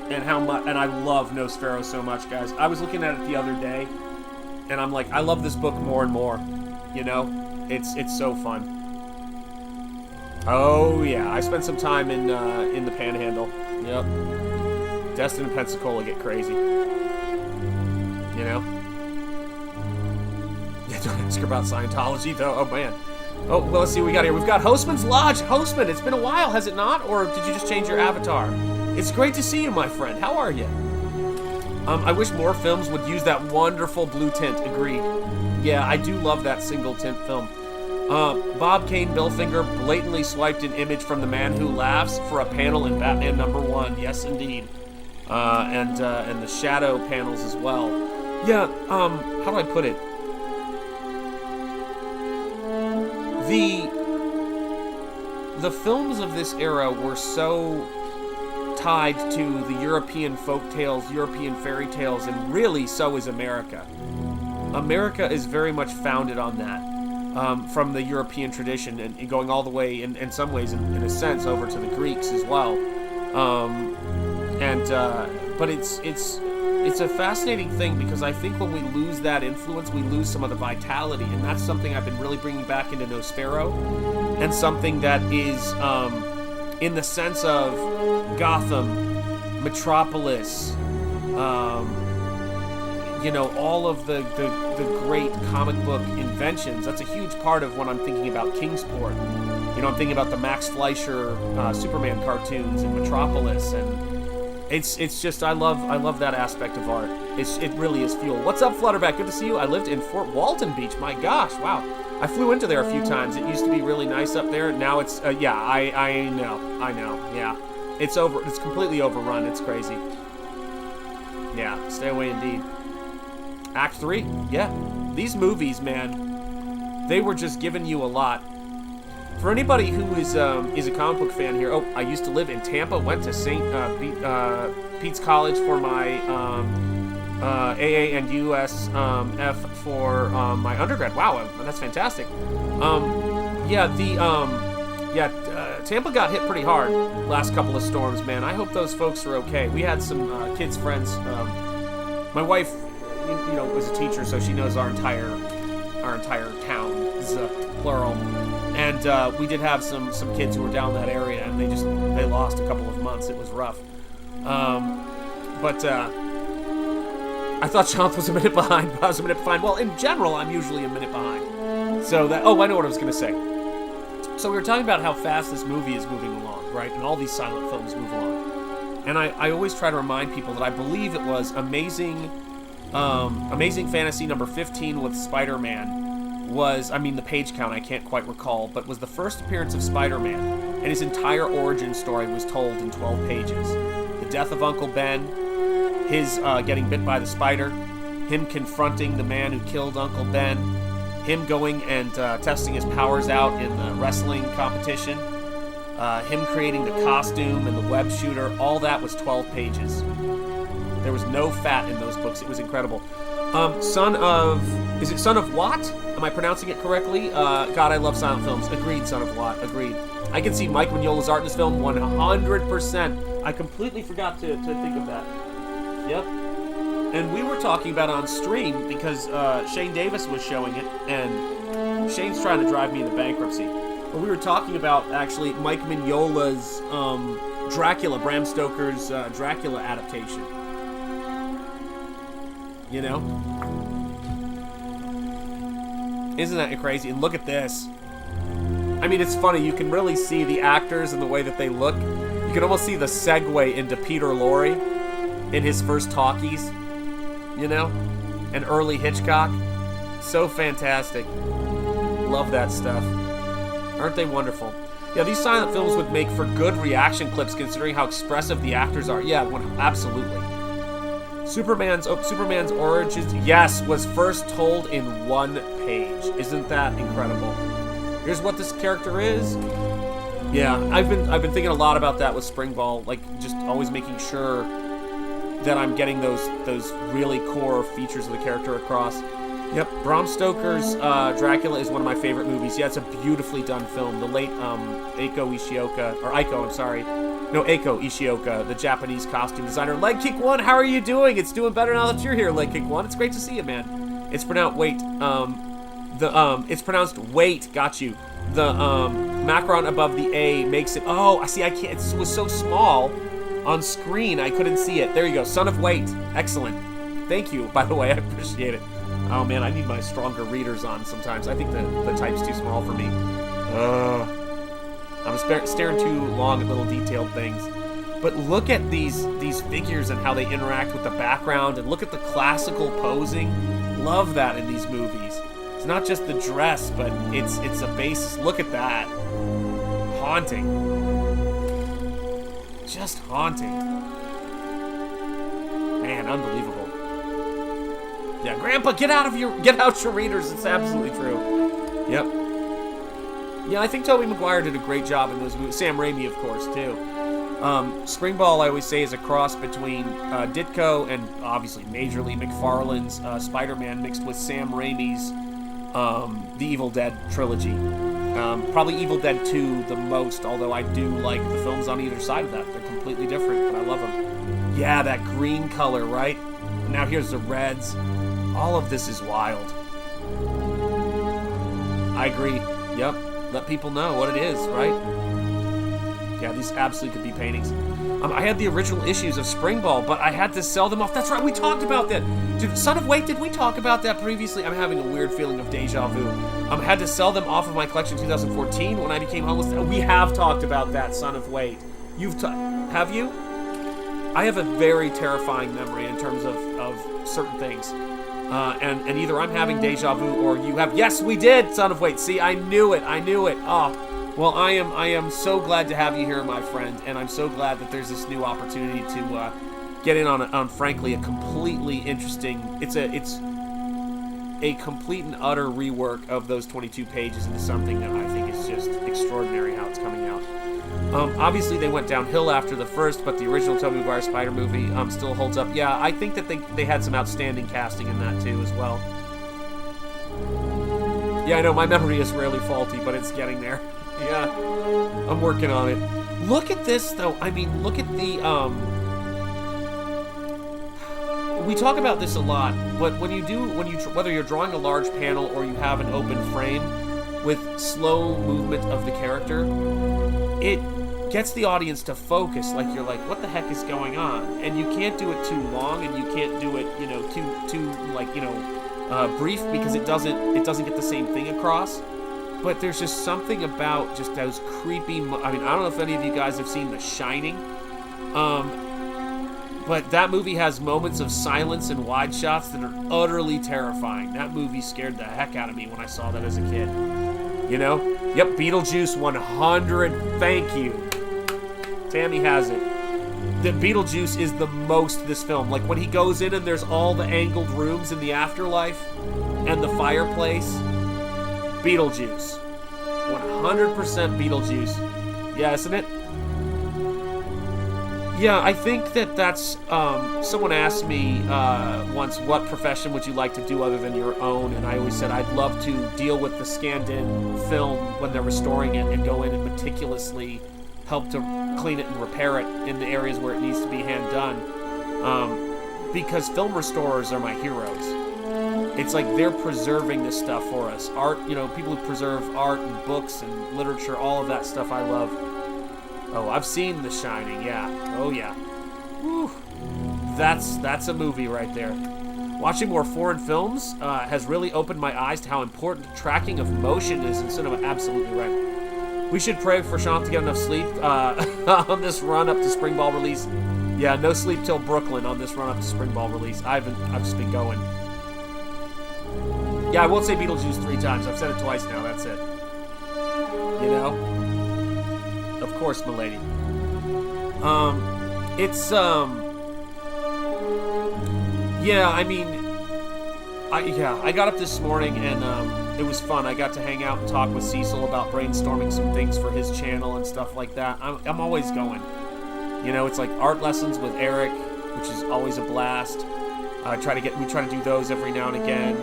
and how much, and I love Nosfero so much, guys. I was looking at it the other day, and I'm like, I love this book more and more, you know, it's so fun. Oh yeah, I spent some time in the Panhandle. Yep. Destin and Pensacola get crazy. You know? Yeah, don't ask her about Scientology though. Oh man. Oh, well, let's see what we got here. We've got Hostman's Lodge. Hostman, it's been a while, has it not? Or did you just change your avatar? It's great to see you, my friend. How are you? I wish more films would use that wonderful blue tint. Agreed. Yeah, I do love that single tint film. Bob Kane Billfinger blatantly swiped an image from The Man Who Laughs for a panel in Batman #1. Yes, indeed. And the shadow panels as well. Yeah, how do I put it? The films of this era were so tied to the European folk tales, European fairy tales, and really so is America. America is very much founded on that. From the European tradition and going all the way, in some ways, in a sense, over to the Greeks as well. But it's a fascinating thing because I think when we lose that influence, we lose some of the vitality, and that's something I've been really bringing back into Nosfero, and something that is in the sense of Gotham, Metropolis, you know, all of the great comic book inventions. That's a huge part of when I'm thinking about Kingsport. You know, I'm thinking about the Max Fleischer Superman cartoons in Metropolis, and it's just I love that aspect of art. It really is fuel. What's up, Flutterback? Good to see you. I lived in Fort Walton Beach. My gosh, wow. I flew into there a few times. It used to be really nice up there. Now it's yeah, I know. Yeah, it's over. It's completely overrun. It's crazy. Yeah, stay away indeed. Act 3, yeah. These movies, man, they were just giving you a lot. For anybody who is a comic book fan here, oh, I used to live in Tampa, went to St. Pete's College for my AA and U.S.F for my undergrad. Wow, that's fantastic. Tampa got hit pretty hard last couple of storms, man. I hope those folks are okay. We had some kids' friends. My wife, you know, was a teacher, so she knows our entire town, plural. And we did have some kids who were down that area, and they lost a couple of months. It was rough. But I thought Sean was a minute behind. But I was a minute behind. Well, in general, I'm usually a minute behind. So that. Oh, I know what I was going to say. So we were talking about how fast this movie is moving along, right? And all these silent films move along. And I always try to remind people that I believe it was Amazing Fantasy number 15 with Spider-Man was, I mean, the page count I can't quite recall, but was the first appearance of Spider-Man, and his entire origin story was told in 12 pages. The death of Uncle Ben, his getting bit by the spider, him confronting the man who killed Uncle Ben, him going and testing his powers out in the wrestling competition, him creating the costume and the web shooter, all that was 12 pages. There was no fat in those books. It was incredible. Son of Watt? Am I pronouncing it correctly? God, I love silent films. Agreed, Son of Watt. Agreed. I can see Mike Mignola's art in this film 100%. I completely forgot to think of that. Yep. And we were talking about it on stream because Shane Davis was showing it, and Shane's trying to drive me into bankruptcy. But we were talking about, actually, Mike Mignola's Dracula, Bram Stoker's Dracula adaptation. You know? Isn't that crazy? And look at this. I mean, it's funny. You can really see the actors and the way that they look. You can almost see the segue into Peter Lorre in his first talkies. You know? And early Hitchcock. So fantastic. Love that stuff. Aren't they wonderful? Yeah, these silent films would make for good reaction clips considering how expressive the actors are. Yeah, absolutely. Superman's origins, yes, was first told in one page. Isn't that incredible? Here's what this character is. Yeah, I've been thinking a lot about that with Springball, like just always making sure that I'm getting those really core features of the character across. Yep, Bram Stoker's Dracula is one of my favorite movies. Yeah, it's a beautifully done film. The late Eiko Ishioka, the Japanese costume designer. Leg Kick One, how are you doing? It's doing better now that you're here, Leg Kick One. It's great to see you, man. It's pronounced it's pronounced wait. Got you. The macron above the A makes it. Oh, I see. I can't. It was so small on screen. I couldn't see it. There you go. Son of Wait. Excellent. Thank you. By the way, I appreciate it. Oh man, I need my stronger readers on sometimes. I think the type's too small for me. I'm staring too long at little detailed things. But look at these figures and how they interact with the background, and look at the classical posing. Love that in these movies. It's not just the dress, but it's a basis. Look at that. Haunting. Just haunting. Man, unbelievable. Yeah, Grandpa, get out your readers. It's absolutely true. Yep. Yeah, I think Tobey Maguire did a great job in those movies. Sam Raimi, of course, too. Springball, I always say, is a cross between Ditko and obviously majorly McFarlane's Spider-Man mixed with Sam Raimi's The Evil Dead trilogy. Probably Evil Dead 2 the most, although I do like the films on either side of that. They're completely different, but I love them. Yeah, that green color, right? And now here's the reds. All of this is wild. I agree. Yep. Let people know what it is, right? Yeah, these absolutely could be paintings. I had the original issues of Springball, but I had to sell them off. That's right, we talked about that. Dude, Son of Wait, did we talk about that previously? I'm having a weird feeling of deja vu. I had to sell them off of my collection in 2014 when I became homeless. We have talked about that, Son of Wait. Have you? I have a very terrifying memory in terms of certain things. And either I'm having deja vu or you have. Yes, we did, Son of Wait. See, I knew it. Oh. Well, I am so glad to have you here, my friend, and I'm so glad that there's this new opportunity to get in on frankly, a completely interesting. It's a complete and utter rework of those 22 pages into something that I think is just extraordinary how it's coming out. Obviously, they went downhill after the first, but the original Tobey Maguire Spider movie still holds up. Yeah, I think that they had some outstanding casting in that too as well. Yeah, I know my memory is rarely faulty, but it's getting there. Yeah, I'm working on it. Look at this, though. I mean, look at the, we talk about this a lot, but whether you're drawing a large panel or you have an open frame with slow movement of the character, it gets the audience to focus. Like, you're like, what the heck is going on? And you can't do it too long, and you can't do it, too brief, because it doesn't get the same thing across. But there's just something about just those creepy. I don't know if any of you guys have seen The Shining, but that movie has moments of silence and wide shots that are utterly terrifying. That movie scared the heck out of me when I saw that as a kid. Yep, Beetlejuice 100. Thank you. Tammy has it. The Beetlejuice is the most this film. Like when he goes in and there's all the angled rooms in the afterlife and the fireplace. Beetlejuice. 100% Beetlejuice. Yeah, isn't it? Yeah, I think that's, someone asked me once, what profession would you like to do other than your own? And I always said I'd love to deal with the scanned-in film when they're restoring it and go in and meticulously help to clean it and repair it in the areas where it needs to be hand-done. Because film restorers are my heroes. It's like they're preserving this stuff for us. Art, people who preserve art and books and literature, all of that stuff I love. Oh, I've seen The Shining, yeah. Oh, yeah. Whew. That's a movie right there. Watching more foreign films has really opened my eyes to how important tracking of motion is in cinema. Absolutely right. We should pray for Sean to get enough sleep on this run up to Springball release. Yeah, no sleep till Brooklyn on this run up to Springball release. I've just been going. Yeah, I won't say Beetlejuice 3 times. I've said it twice now. That's it. Of course, milady. Yeah, I got up this morning and it was fun. I got to hang out and talk with Cecil about brainstorming some things for his channel and stuff like that. I'm always going. It's like art lessons with Eric, which is always a blast. We try to do those every now and again.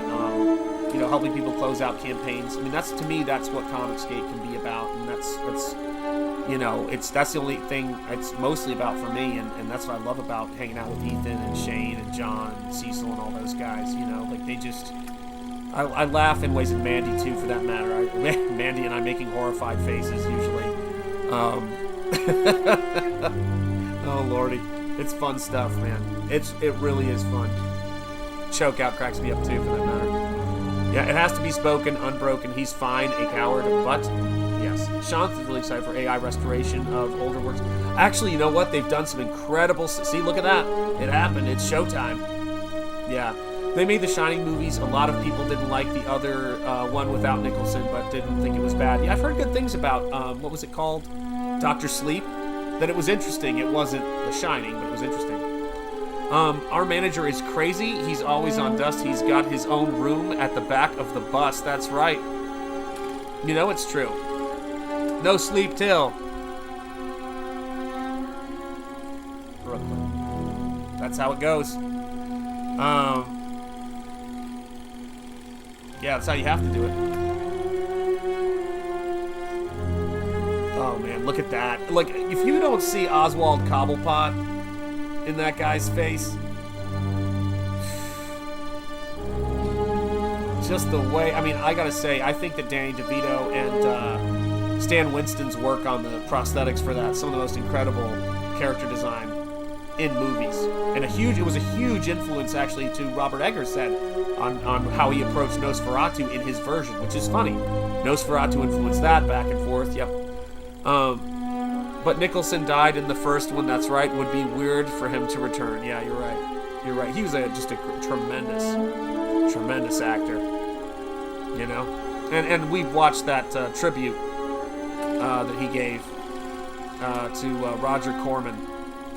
Helping people close out campaigns. That's what Comicsgate can be about, and that's the only thing it's mostly about for me, and that's what I love about hanging out with Ethan and Shane and John and Cecil and all those guys. They just, I laugh in ways, and Mandy too, for that matter. Mandy and I making horrified faces usually. Oh lordy, it's fun stuff, man. It really is fun. Chokeout cracks me up too, for that matter. Yeah, it has to be spoken, unbroken. He's fine, a coward, but yes. Sean's really excited for AI restoration of older works. Actually, you know what? They've done some incredible... See, look at that. It happened. It's showtime. Yeah. They made the Shining movies. A lot of people didn't like the other one without Nicholson, but didn't think it was bad. Yeah, I've heard good things about, what was it called? Dr. Sleep? That it was interesting. It wasn't The Shining, but it was interesting. Our manager is crazy. He's always on dust. He's got his own room at the back of the bus. That's right. It's true. No sleep till Brooklyn. That's how it goes. Yeah, that's how you have to do it. Oh man, look at that. Like, if you don't see Oswald Cobblepot in that guy's face, just the way, I gotta say, I think that Danny DeVito Stan Winston's work on the prosthetics for that, some of the most incredible character design in movies. And it was a huge influence, actually, to Robert Eggers said, on how he approached Nosferatu in his version, which is funny. Nosferatu influenced that back and forth, yep. But Nicholson died in the first one, that's right. Would be weird for him to return. Yeah, you're right. You're right. He was just a tremendous actor. You know? And we've watched that tribute that he gave to Roger Corman.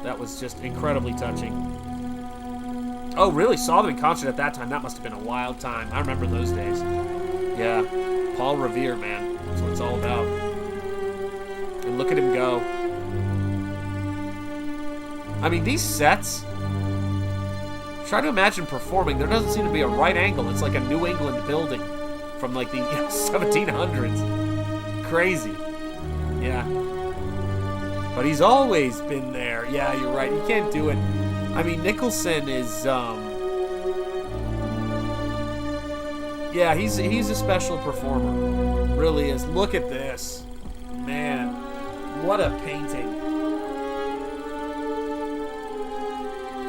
That was just incredibly touching. Oh, really? Saw them in concert at that time. That must have been a wild time. I remember those days. Yeah. Paul Revere, man. That's what it's all about. And look at him go. I mean, these sets... Try to imagine performing. There doesn't seem to be a right angle. It's like a New England building from like the 1700s. Crazy. Yeah. But he's always been there. Yeah, you're right. You can't do it. I mean, Nicholson is, yeah, he's a special performer. Really is. Look at this. Man, what a painting.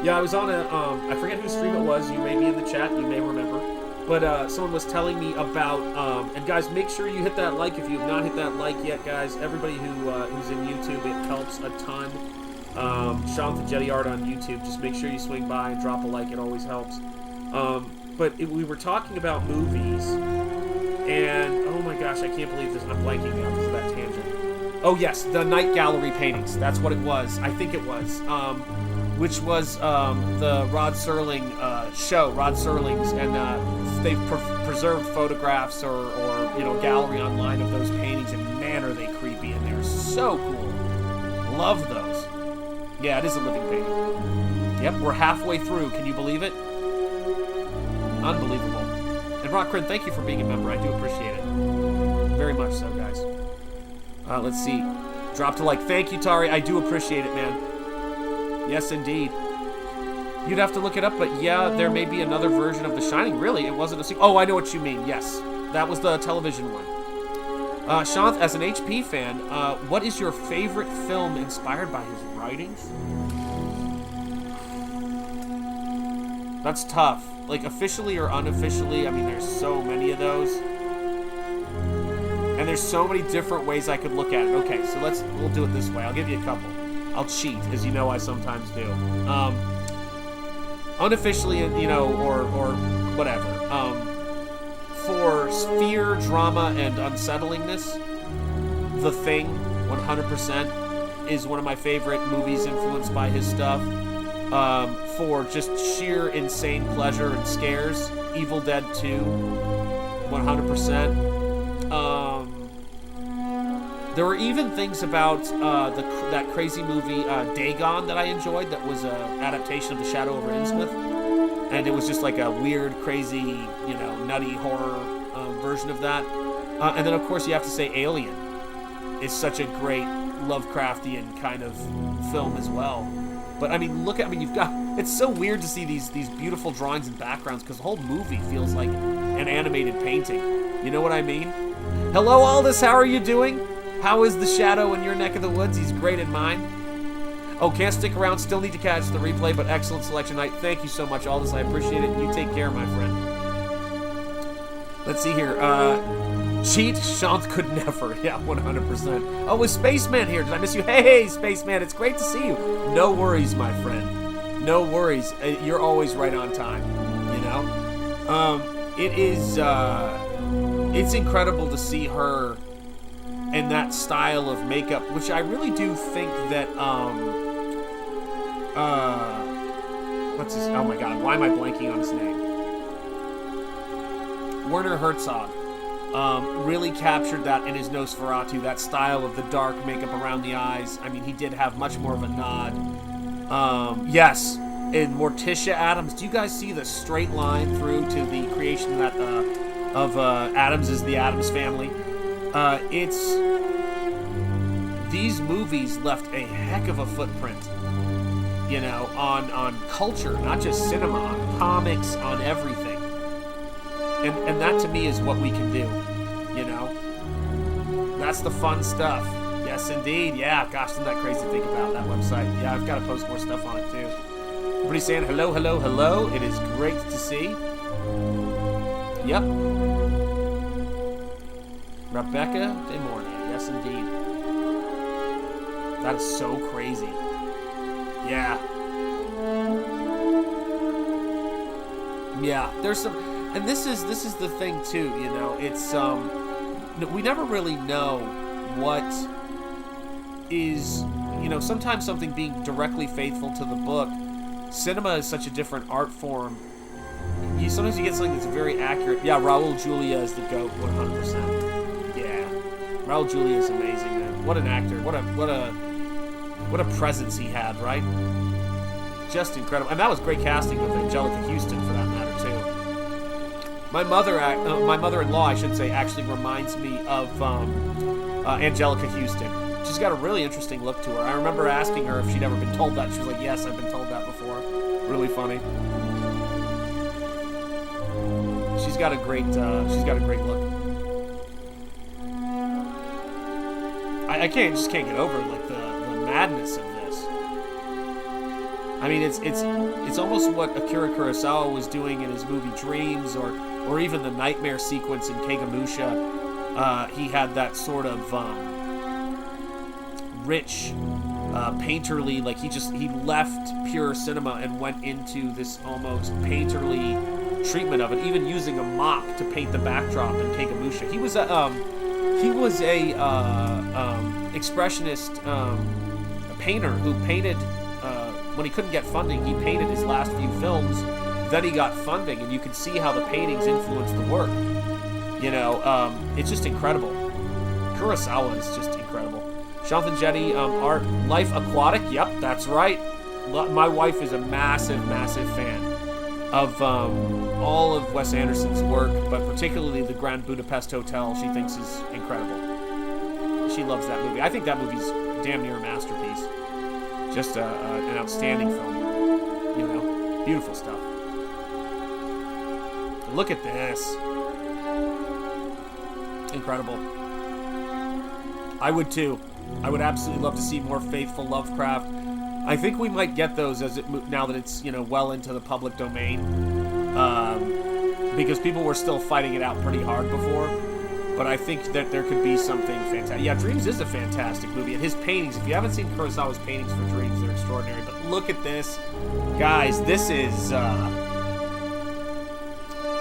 Yeah, I was on I forget whose stream it was. You may be in the chat. You may remember. But someone was telling me about, and guys, make sure you hit that like if you have not hit that like yet, guys. Everybody who's in YouTube, it helps a ton. Sean the Jetty Art on YouTube, just make sure you swing by and drop a like. It always helps. We were talking about movies, and oh my gosh, I can't believe this. I'm blanking now because of that tangent. Oh yes, the Night Gallery paintings. That's what it was. I think it was. Which was the Rod Serling show, Rod Serling's, and they've preserved photographs or gallery online of those paintings, and man, are they creepy, and they're so cool. Love those. Yeah, it is a living painting. Yep, we're halfway through. Can you believe it? Unbelievable. And Rockrin, thank you for being a member. I do appreciate it. Very much so, guys. Let's see. Drop to like. Thank you, Tari. I do appreciate it, man. Yes, indeed. You'd have to look it up, but yeah, there may be another version of The Shining. Really? It wasn't a sequel? Oh, I know what you mean. Yes. That was the television one. Shanth, as an HP fan, what is your favorite film inspired by his writings? That's tough. Like, officially or unofficially, I mean, there's so many of those. And there's so many different ways I could look at it. Okay, so we'll do it this way. I'll give you a couple. I'll cheat, as you know I sometimes do. Unofficially, or whatever. For fear, drama, and unsettlingness, The Thing, 100%, is one of my favorite movies influenced by his stuff. For just sheer insane pleasure and scares, Evil Dead 2, 100%. There were even things about that crazy movie Dagon that I enjoyed that was an adaptation of The Shadow over Innsmouth. And it was just like a weird, crazy, nutty horror version of that. And then, of course, you have to say Alien is such a great Lovecraftian kind of film as well. But, I mean, you've got... It's so weird to see these beautiful drawings and backgrounds because the whole movie feels like an animated painting. You know what I mean? Hello, Aldous. How are you doing? How is the Shadow in your neck of the woods? He's great in mine. Oh, can't stick around. Still need to catch the replay, but excellent selection night. Thank you so much, Aldous. I appreciate it. You take care, my friend. Let's see here. Cheat? Shant could never. Yeah, 100%. Oh, is Spaceman here? Did I miss you? Hey, Spaceman. It's great to see you. No worries, my friend. No worries. You're always right on time, It is, it's incredible to see her and that style of makeup, which I really do think that, what's his, oh my god, why am I blanking on his name? Werner Herzog, really captured that in his Nosferatu, that style of the dark makeup around the eyes. I mean, he did have much more of a nod. Yes, in Morticia Addams, do you guys see the straight line through to the creation that, of Addams is the Addams family? These movies left a heck of a footprint, on culture, not just cinema, on comics, on everything. And that to me is what we can do, That's the fun stuff. Yes, indeed. Yeah, gosh, isn't that crazy to think about, that website? Yeah, I've got to post more stuff on it, too. Everybody's saying hello, hello, hello. It is great to see. Yep. Rebecca De Mornay. Yes, indeed. That is so crazy. Yeah. Yeah, there's some... And this is the thing, too, you know. It's, we never really know what is... You know, sometimes something being directly faithful to the book... Cinema is such a different art form. Sometimes you get something that's very accurate. Yeah, Raul Julia is the GOAT, 100%. Yeah, Raul Julia is amazing, man. What an actor! What a presence he had, right? Just incredible. And that was great casting with Angelica Houston, for that matter, too. My mother-in-law, I should say, actually reminds me of Angelica Houston. She's got a really interesting look to her. I remember asking her if she'd ever been told that. She was like, yes, I've been told that before. Really funny. She's got a great look. I just can't get over like the madness of this. I mean, it's almost what Akira Kurosawa was doing in his movie Dreams, or even the nightmare sequence in Kagemusha. He had that sort of rich, painterly, like he left pure cinema and went into this almost painterly treatment of it, even using a mop to paint the backdrop in Kagemusha. He was a expressionist painter who painted when he couldn't get funding. He painted his last few films. Then he got funding, and you can see how the paintings influenced the work. You know, it's just incredible. Kurosawa is just incredible. Jonathan Jetty, art, Life Aquatic. Yep, that's right. My wife is a massive, massive fan of all of Wes Anderson's work, but particularly the Grand Budapest Hotel. She thinks is incredible. She loves that movie. I think that movie's damn near a masterpiece. Just an outstanding film. You know, beautiful stuff. Look at this. Incredible. I would too. I would absolutely love to see more faithful Lovecraft. I think we might get those now that it's, you know, well into the public domain, because people were still fighting it out pretty hard before. But I think that there could be something fantastic. Yeah, Dreams is a fantastic movie, and his paintings. If you haven't seen Kurosawa's paintings for Dreams, they're extraordinary. But look at this, guys. This is.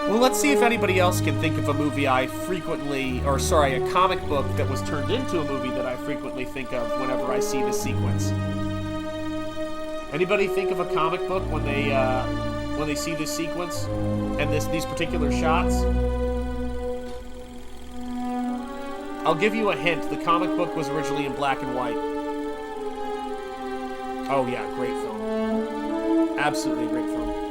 Well, let's see if anybody else can think of a movie a comic book that was turned into a movie that I frequently think of whenever I see this sequence. Anybody think of a comic book when they see this sequence and these particular shots? I'll give you a hint. The comic book was originally in black and white. Oh yeah, great film. Absolutely great film.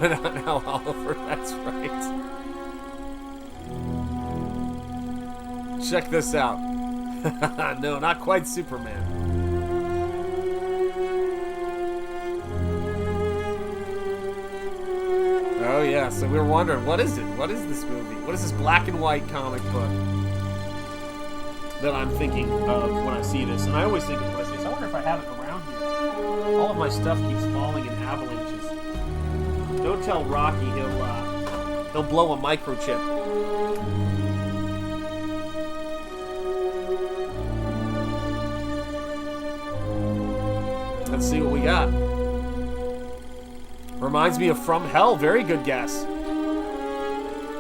Not now, Oliver, that's right. Check this out. No, not quite Superman. Oh yeah, so we were wondering, what is it? What is this movie? What is this black and white comic book that I'm thinking of when I see this? And I always think of when I see this. I wonder if I have it around here. All of my stuff keeps falling in avalanches. Don't tell Rocky, he'll blow a microchip. Let's see what we got. Reminds me of From Hell. Very good guess.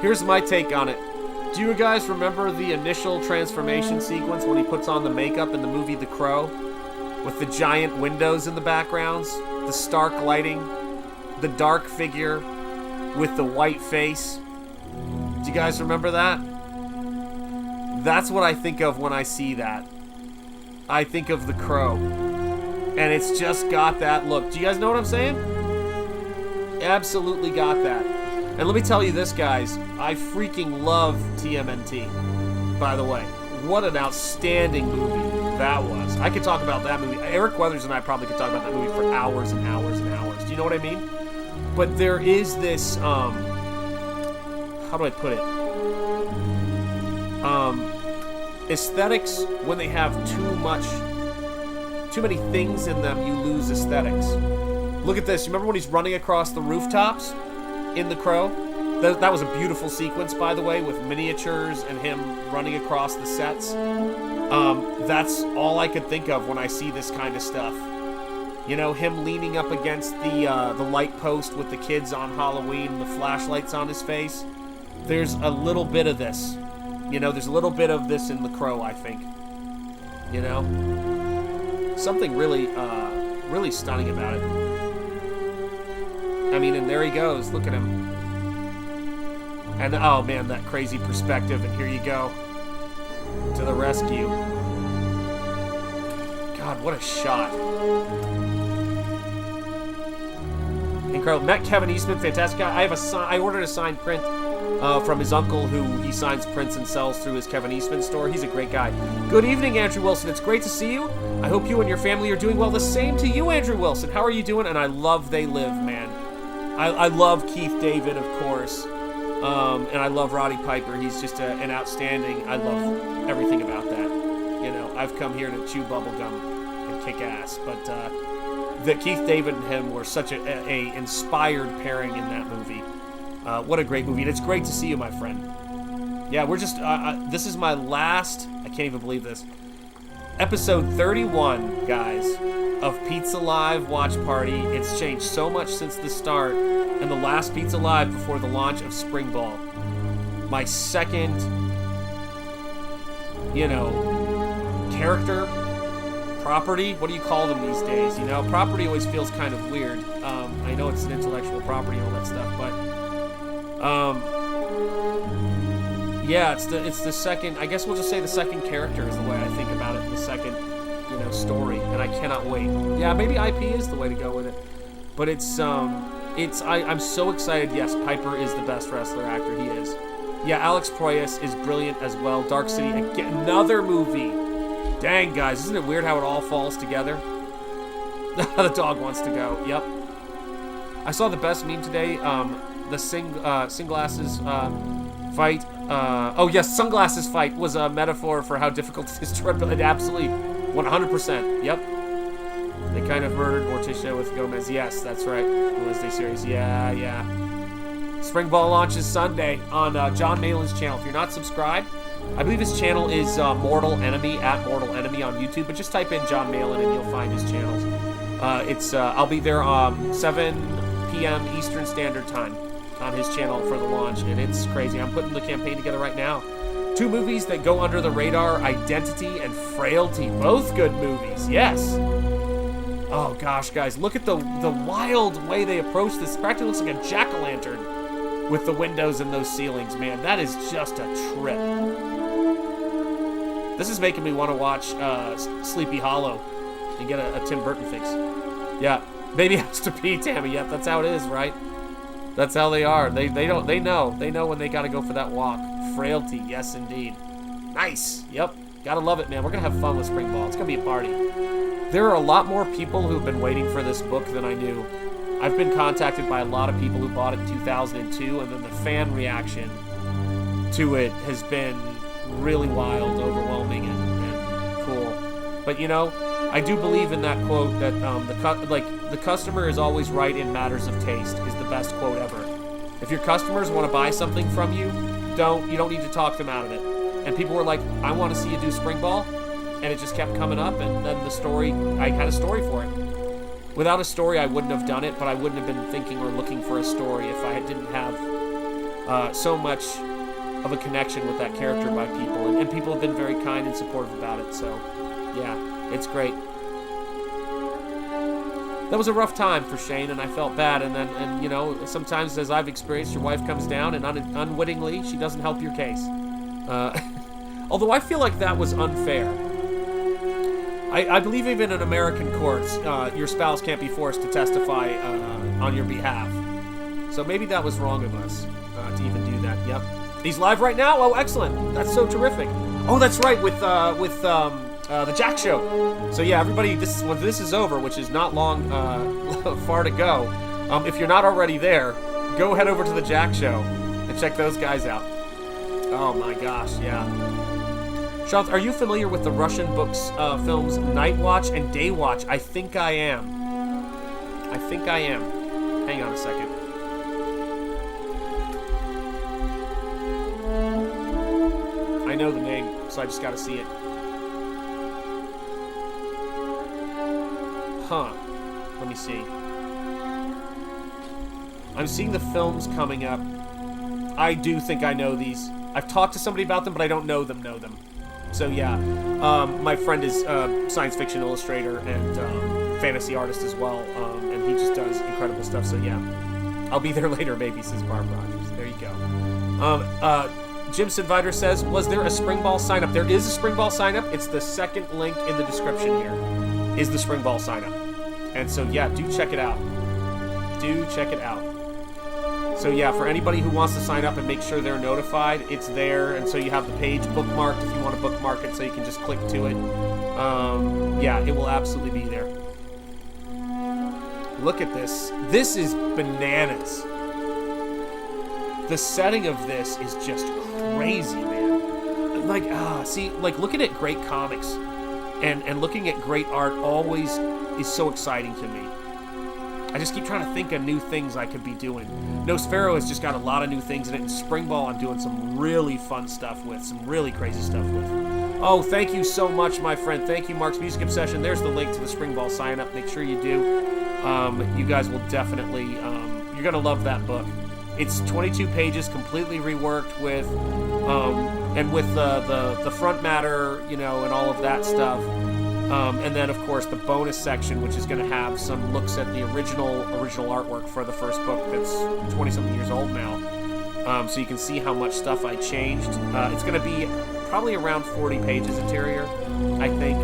Here's my take on it. Do you guys remember the initial transformation sequence when he puts on the makeup in the movie The Crow? With the giant windows in the backgrounds, the stark lighting, the dark figure with the white face. Do you guys remember that? That's what I think of when I see that. I think of The Crow. And it's just got that look. Do you guys know what I'm saying? Absolutely got that. And let me tell you this, guys. I freaking love TMNT, by the way. What an outstanding movie that was. I could talk about that movie. Eric Weathers and I probably could talk about that movie for hours and hours and hours. Do you know what I mean? But there is this, how do I put it? Aesthetics, when they have too many things in them, you lose aesthetics. Look at this. You remember when he's running across the rooftops in The Crow? That was a beautiful sequence, by the way, with miniatures and him running across the sets. That's all I could think of when I see this kind of stuff. You know, him leaning up against the light post with the kids on Halloween, the flashlights on his face. There's a little bit of this. You know, there's a little bit of this in The Crow, I think. You know? Something really, really stunning about it. I mean, and there he goes. Look at him. And, oh man, that crazy perspective. And here you go. To the rescue. God, what a shot. Incredible. Met Kevin Eastman, fantastic guy. I ordered a signed print from his uncle, who he signs prints and sells through his Kevin Eastman store. He's a great guy. Good evening, Andrew Wilson. It's great to see you. I hope you and your family are doing well. The same to you, Andrew Wilson. How are you doing? And I love They Live, man. I love Keith David, of course. And I love Roddy Piper. He's just an outstanding. I love everything about that. You know, I've come here to chew bubblegum and kick ass. But that Keith David and him were such a inspired pairing in that movie. What a great movie. And it's great to see you, my friend. Yeah, we're just, this is my last, I can't even believe this, episode 31, guys, of Pizza Live Watch Party. It's changed so much since the start, and the last Pizza Live before the launch of Spring Ball. My second, you know, character, property, what do you call them these days? You know, property always feels kind of weird. I know it's an intellectual property and all that stuff, but yeah, it's the second, I guess we'll just say the second character is the way I think about it, the second, you know, story, and I cannot wait. Yeah, maybe IP is the way to go with it, but I'm so excited. Yes, Piper is the best wrestler actor, he is. Yeah, Alex Proyas is brilliant as well. Dark City, again, another movie. Dang, guys, isn't it weird how it all falls together? The dog wants to go, yep. I saw the best meme today, the sunglasses fight. Oh yes, sunglasses fight was a metaphor for how difficult it is to run. Absolutely, 100%. Yep. They kind of murdered Morticia with Gomez. Yes, that's right. The Wednesday series. Yeah. Spring Ball launches Sunday on John Malin's channel. If you're not subscribed, I believe his channel is Mortal Enemy, at Mortal Enemy on YouTube. But just type in John Malin and you'll find his channels. I'll be there 7 p.m. Eastern Standard Time on his channel for the launch, and it's crazy. I'm putting the campaign together right now. 2 movies that go under the radar: Identity and Frailty. Both good movies, yes. Oh gosh, guys, look at the wild way they approach this. It practically looks like a jack-o'-lantern with the windows and those ceilings, man. That is just a trip. This is making me want to watch Sleepy Hollow and get a Tim Burton fix. Yeah, baby has to pee, Tammy. Yep, that's how it is, right? That's how they are. They know when they gotta go for that walk. Frailty, yes indeed. Nice. Yep. Gotta love it, man. We're gonna have fun with Spring Ball. It's gonna be a party. There are a lot more people who've been waiting for this book than I knew. I've been contacted by a lot of people who bought it in 2002, and then the fan reaction to it has been really wild, overwhelming, and cool. But you know, I do believe in that quote that the customer is always right in matters of taste is the best quote ever. If your customers want to buy something from you, you don't need to talk them out of it. And people were like, I want to see you do Spring Ball, and it just kept coming up, and then the story, I had a story for it. Without a story, I wouldn't have done it, but I wouldn't have been thinking or looking for a story if I didn't have so much of a connection with that character by people, and people have been very kind and supportive about it, so yeah, it's great. That was a rough time for Shane, and I felt bad, and you know, sometimes, as I've experienced, your wife comes down, and unwittingly, she doesn't help your case. Although I feel like that was unfair. I believe even in American courts, your spouse can't be forced to testify on your behalf. So maybe that was wrong of us to even do that. Yep. He's live right now? Oh, excellent. That's so terrific. Oh, that's right, with the Jack Show. So yeah, everybody, when this is over, which is not long, far to go, if you're not already there, go head over to the Jack Show And check those guys out. Oh my gosh, yeah. Charlotte, are you familiar with the Russian books, films Night Watch and Day Watch? I think I am. Hang on a second. I know the name, so I just gotta see it. Huh. Let me see. I'm seeing the films coming up. I do think I know these. I've talked to somebody about them, but I don't know them. So yeah, my friend is a science fiction illustrator and fantasy artist as well, and he just does incredible stuff. So yeah, I'll be there later, maybe, says Barb Rogers. There you go. Jim Sidviter says, was there a Springball sign up? There is a Springball sign up. It's the second link in the description here, is the Springball sign up. And so yeah, do check it out. So yeah, for anybody who wants to sign up and make sure they're notified, it's there. And so you have the page bookmarked if you want to bookmark it, so you can just click to it. Yeah, it will absolutely be there. Look at this. This is bananas. The setting of this is just crazy, man. Like, see, like looking at great comics and looking at great art always is so exciting to me. I just keep trying to think of new things I could be doing. Nosfero has just got a lot of new things in it, and Springball I'm doing some really fun stuff with, some really crazy stuff with. Oh, thank you so much, my friend. Thank you, Mark's Music Obsession. There's the link to the Springball sign-up. Make sure you do. You guys will definitely, you're going to love that book. It's 22 pages, completely reworked with, and with the front matter, you know, and all of that stuff. And then, of course, the bonus section, which is going to have some looks at the original artwork for the first book that's 20-something years old now. So you can see how much stuff I changed. It's going to be probably around 40 pages interior, I think.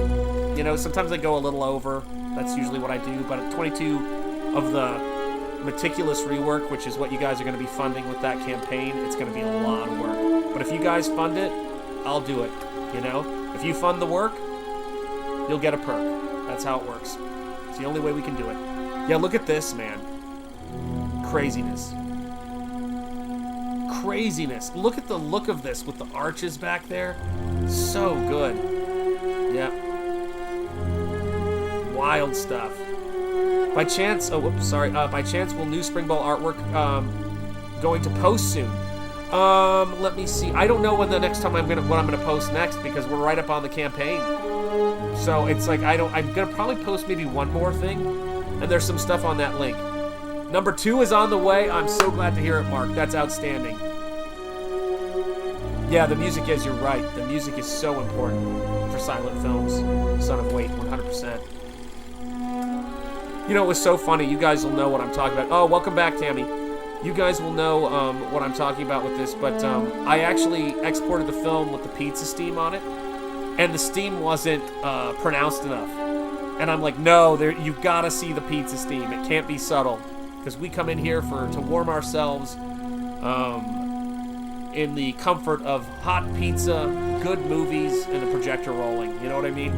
You know, sometimes I go a little over. That's usually what I do. But 22 of the meticulous rework, which is what you guys are going to be funding with that campaign, it's going to be a lot of work. But if you guys fund it, I'll do it. You know? If you fund the work, you'll get a perk. That's how it works. It's the only way we can do it. Yeah, look at this, man. Craziness. Craziness. Look at the look of this with the arches back there. So good. Yeah. Wild stuff. By chance, by chance will new Springball artwork going to post soon? Let me see. I don't know when the next time what I'm gonna post next, because we're right up on the campaign. So it's like I'm gonna probably post maybe one more thing, and there's some stuff on that link. Number 2 is on the way. I'm so glad to hear it, Mark. That's outstanding. Yeah, the music is, you're right. The music is so important for silent films. Son of Wait, 100%. You know, it was so funny. You guys will know what I'm talking about. Oh, welcome back, Tammy. You guys will know what I'm talking about with this, but I actually exported the film with the pizza steam on it, and the steam wasn't pronounced enough. And I'm like, no, you've got to see the pizza steam. It can't be subtle, because we come in here to warm ourselves in the comfort of hot pizza, good movies, and a projector rolling. You know what I mean?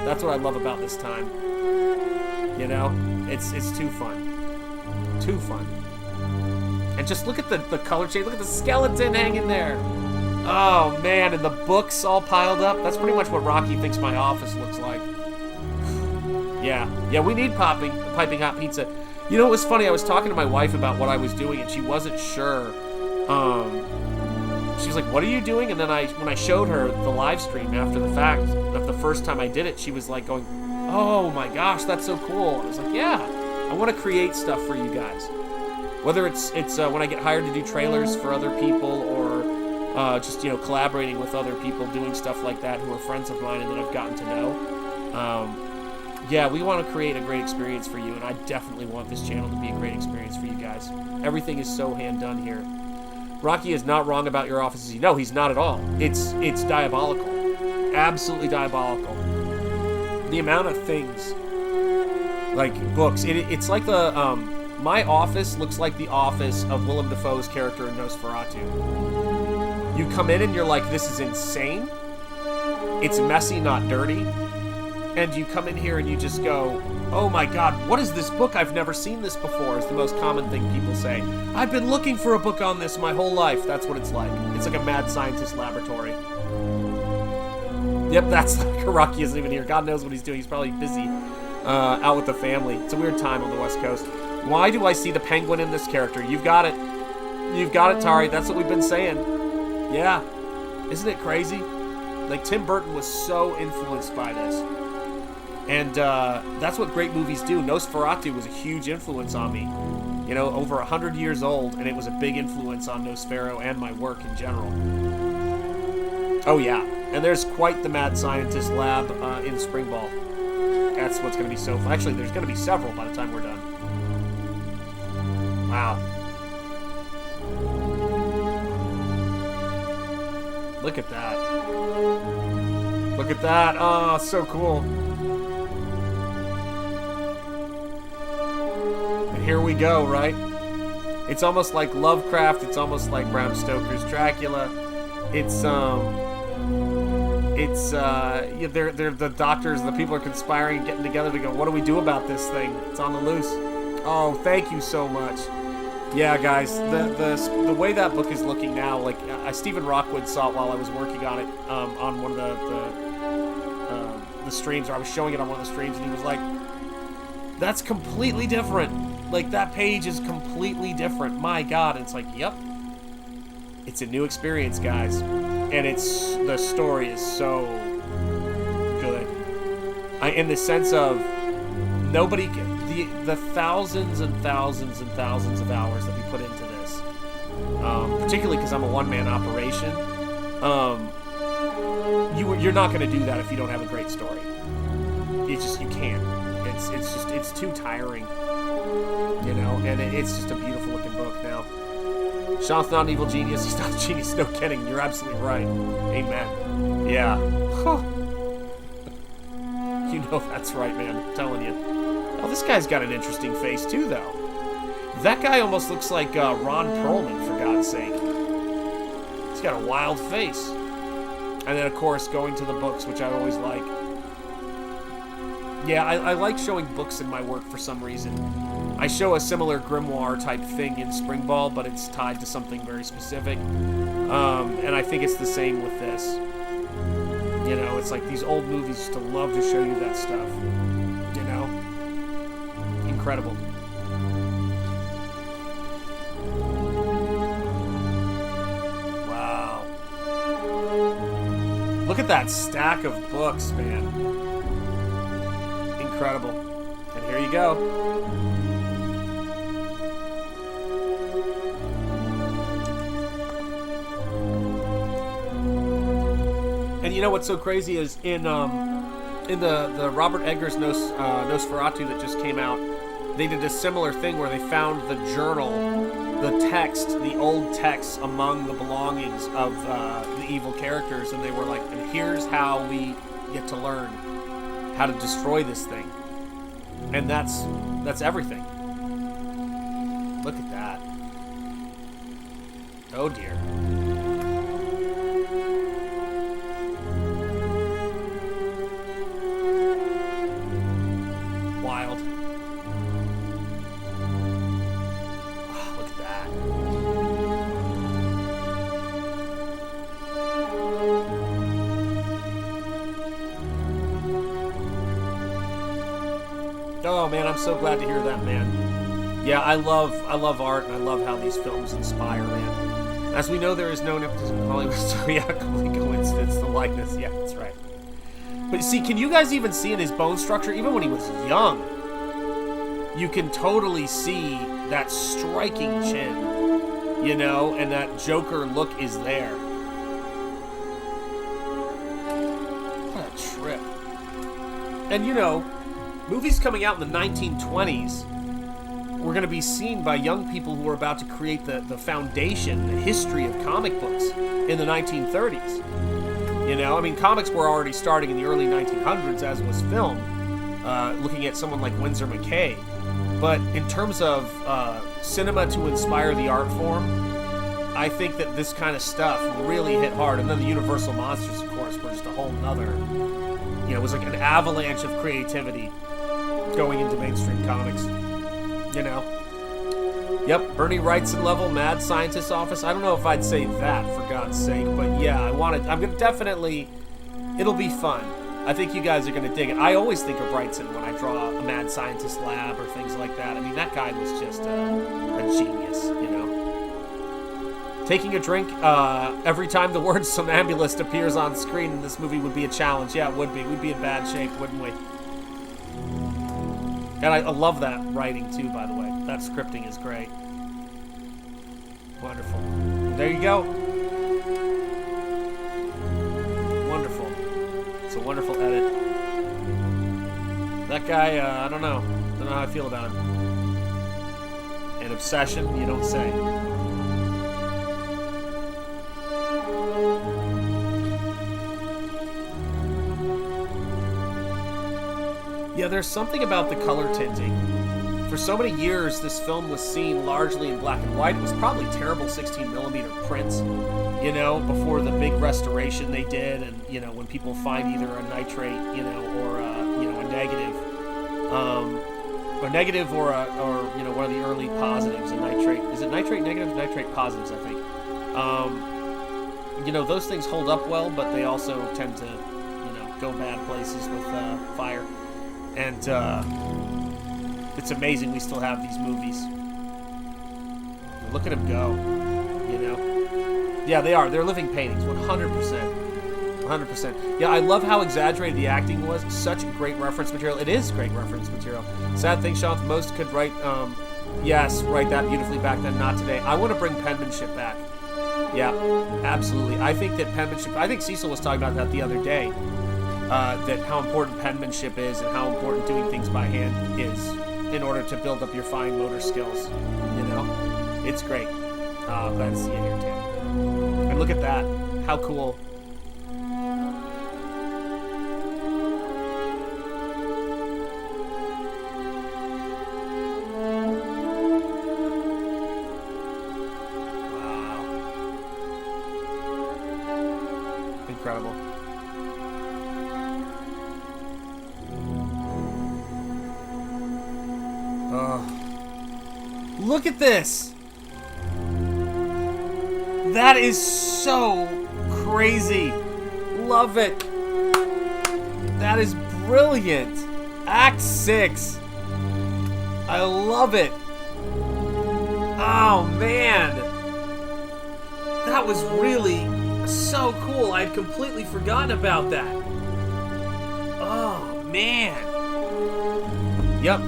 That's what I love about this time. You know, it's too fun. Too fun. And just look at the color change. Look at the skeleton hanging there. Oh, man, and the books all piled up. That's pretty much what Rocky thinks my office looks like. Yeah, we need piping hot pizza. You know, it was funny. I was talking to my wife about what I was doing, and she wasn't sure. She was like, what are you doing? And then when I showed her the live stream after the fact of the first time I did it, she was like going, oh my gosh, that's so cool. And I was like, yeah, I want to create stuff for you guys. Whether it's when I get hired to do trailers for other people, or just, you know, collaborating with other people, doing stuff like that who are friends of mine and that I've gotten to know. Yeah, we want to create a great experience for you, and I definitely want this channel to be a great experience for you guys. Everything is so hand done here. Rocky is not wrong about your offices. No, he's not at all. It's diabolical. Absolutely diabolical. The amount of things, like books, it's like the, my office looks like the office of Willem Dafoe's character in Nosferatu. You come in and you're like, this is insane. It's messy, not dirty. and you come in here and you just go, oh my god, what is this book? I've never seen this before, is the most common thing people say. I've been looking for a book on this my whole life. That's what it's like. It's like a mad scientist laboratory. Yep, that's Karaki isn't even here. God knows what he's doing. He's probably busy out with the family. It's a weird time on the West Coast. Why do I see the penguin in this character? You've got it. You've got it, Tari. That's what we've been saying. Yeah. Isn't it crazy? Like, Tim Burton was so influenced by this. And that's what great movies do. Nosferatu was a huge influence on me. You know, over 100 years old, and it was a big influence on Nosfero and my work in general. Oh, yeah. And there's quite the mad scientist lab in Springball. That's what's going to be so fun. Actually, there's going to be several by the time we're done. Wow. Look at that. Look at that. Oh, so cool. And here we go, right? It's almost like Lovecraft. It's almost like Bram Stoker's Dracula. They're the doctors, the people are conspiring and getting together to go, what do we do about this thing? It's on the loose. Oh, thank you so much. Yeah, guys, the way that book is looking now, like, Stephen Rockwood saw it while I was working on it on one of the streams, or I was showing it on one of the streams, and he was like, that's completely different. Like, that page is completely different. My God. And it's like, yep. It's a new experience, guys. And the story is so good. In the sense of, nobody can, the thousands and thousands and thousands of hours that we put into this, particularly because I'm a one-man operation, you're not going to do that if you don't have a great story. You can't. It's too tiring, you know. And it's just a beautiful looking book now. Sean's not an evil genius. He's not a genius. No kidding. You're absolutely right. Amen. Yeah. You know that's right, man. I'm telling you. Oh, this guy's got an interesting face, too, though. That guy almost looks like Ron Perlman, for God's sake. He's got a wild face. And then, of course, going to the books, which I always like. Yeah, I like showing books in my work for some reason. I show a similar grimoire-type thing in Springball, but it's tied to something very specific. And I think it's the same with this. You know, it's like these old movies used to love to show you that stuff. You know? Incredible. Wow. Look at that stack of books, man. Incredible. And here you go. And you know what's so crazy is in the Robert Eggers Nosferatu that just came out, they did a similar thing where they found the journal, the text, the old texts among the belongings of the evil characters, and they were like, and here's how we get to learn how to destroy this thing. And that's everything. Look at that. Oh dear. Wild. Oh, look at that. Oh man, I'm so glad to hear that, man. Yeah, I love art, and I love how these films inspire, man. As we know, there is no nepotism in Hollywood, so yeah, complete coincidence, the likeness. Yeah, that's right. But see, can you guys even see in his bone structure, even when he was young, you can totally see that striking chin, you know, and that Joker look is there. What a trip. And you know, movies coming out in the 1920s were going to be seen by young people who were about to create the foundation, the history of comic books in the 1930s. You know, I mean, comics were already starting in the early 1900s, as was film, looking at someone like Winsor McCay. But in terms of cinema to inspire the art form, I think that this kind of stuff really hit hard. And then the Universal Monsters, of course, were just a whole nother You know, it was like an avalanche of creativity going into mainstream comics. You know? Yep, Bernie Wrightson level, Mad Scientist Office. I don't know if I'd say that, for God's sake, but yeah, I'm gonna definitely, it'll be fun. I think you guys are gonna dig it. I always think of Wrightson when I draw a Mad Scientist Lab or things like that. I mean, that guy was just a genius, you know? Taking a drink every time the word somnambulist appears on screen in this movie would be a challenge. Yeah, it would be. We'd be in bad shape, wouldn't we? And I love that writing, too, by the way. That scripting is great. Wonderful. There you go. Wonderful. It's a wonderful edit. That guy, I don't know. Don't know how I feel about him. An obsession, you don't say. Yeah, there's something about the color tinting. For so many years, this film was seen largely in black and white. It was probably terrible 16mm prints, you know, before the big restoration they did, and, you know, when people find either a nitrate, you know, or, you know, a negative, or you know, one of the early positives, a nitrate. Is it nitrate negatives? Nitrate positives, I think. You know, those things hold up well, but they also tend to, you know, go bad places with fire. And it's amazing we still have these movies. Look at them go, you know? Yeah, they are. They're living paintings, 100%. 100%. Yeah, I love how exaggerated the acting was. Such great reference material. It is great reference material. Sad thing, Sean, most could write, yes, write that beautifully back then, not today. I want to bring penmanship back. Yeah, absolutely. I think that penmanship, I think Cecil was talking about that the other day. That how important penmanship is and how important doing things by hand is in order to build up your fine motor skills. You know? It's great. Glad to see you here, Tam. And look at that. How cool. Wow. Incredible. Look at this! That is so crazy. Love it. That is brilliant. Act 6. I love it. Oh, man. That was really so cool. I had completely forgotten about that. Oh, man. Yep.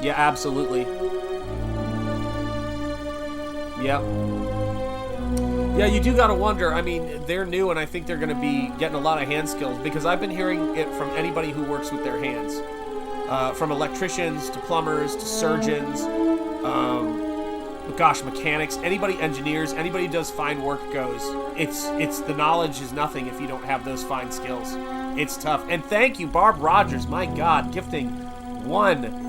Yeah, absolutely. Yep. Yeah, you do gotta wonder. I mean, they're new, and I think they're gonna be getting a lot of hand skills, because I've been hearing it from anybody who works with their hands. From electricians to plumbers to surgeons, mechanics, anybody, engineers, anybody who does fine work goes. It's the knowledge is nothing if you don't have those fine skills. It's tough. And thank you, Barb Rogers. My God, gifting 1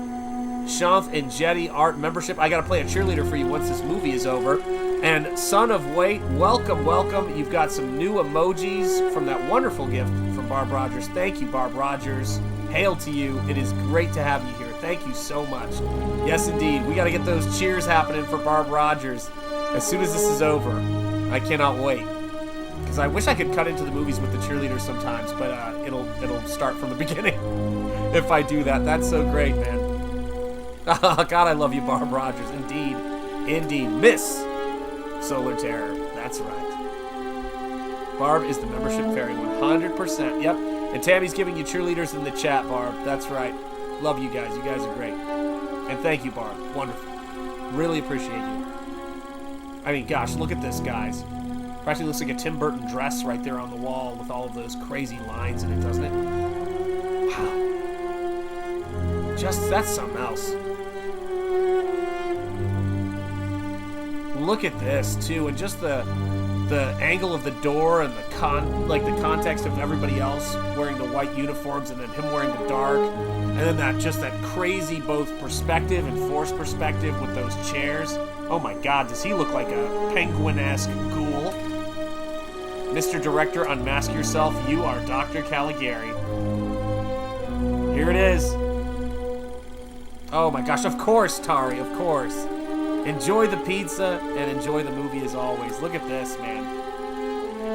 Shanth and Jetty art membership. I gotta play a cheerleader for you once this movie is over. And Son of Wait, welcome, welcome. You've got some new emojis from that wonderful gift from Barb Rogers. Thank you, Barb Rogers. Hail to you. It is great to have you here. Thank you so much. Yes, indeed. We gotta get those cheers happening for Barb Rogers as soon as this is over. I cannot wait. Because I wish I could cut into the movies with the cheerleaders sometimes, but it'll start from the beginning if I do that. That's so great, man. Oh, God, I love you, Barb Rogers. Indeed. Indeed. Miss Solar Terror. That's right. Barb is the membership fairy, 100%. Yep. And Tammy's giving you cheerleaders in the chat, Barb. That's right. Love you guys. You guys are great. And thank you, Barb. Wonderful. Really appreciate you. I mean, gosh, look at this, guys. Practically looks like a Tim Burton dress right there on the wall with all of those crazy lines in it, doesn't it? Wow. Just, that's something else. Look at this, too, and just the angle of the door and the context of everybody else wearing the white uniforms and then him wearing the dark, and then that crazy both perspective and forced perspective with those chairs. Oh my God, does he look like a penguin-esque ghoul? Mr. Director, unmask yourself. You are Dr. Caligari. Here it is. Oh my gosh, of course, Tari, of course. Enjoy the pizza and enjoy the movie as always. Look at this, man.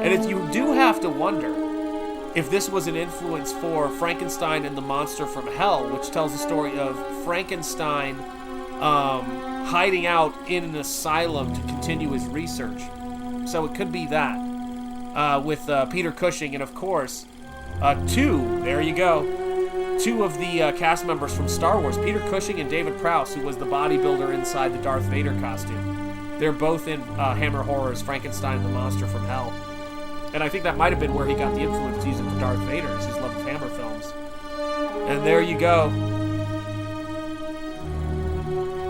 And you do have to wonder if this was an influence for Frankenstein and the Monster from Hell, which tells the story of Frankenstein hiding out in an asylum to continue his research. So it could be that. With Peter Cushing and, of course, there you go. Two of the cast members from Star Wars, Peter Cushing and David Prowse, who was the bodybuilder inside the Darth Vader costume. They're both in Hammer Horror's Frankenstein and the Monster from Hell. And I think that might have been where he got the influence to use it for Darth Vader, is his love of Hammer films. And there you go.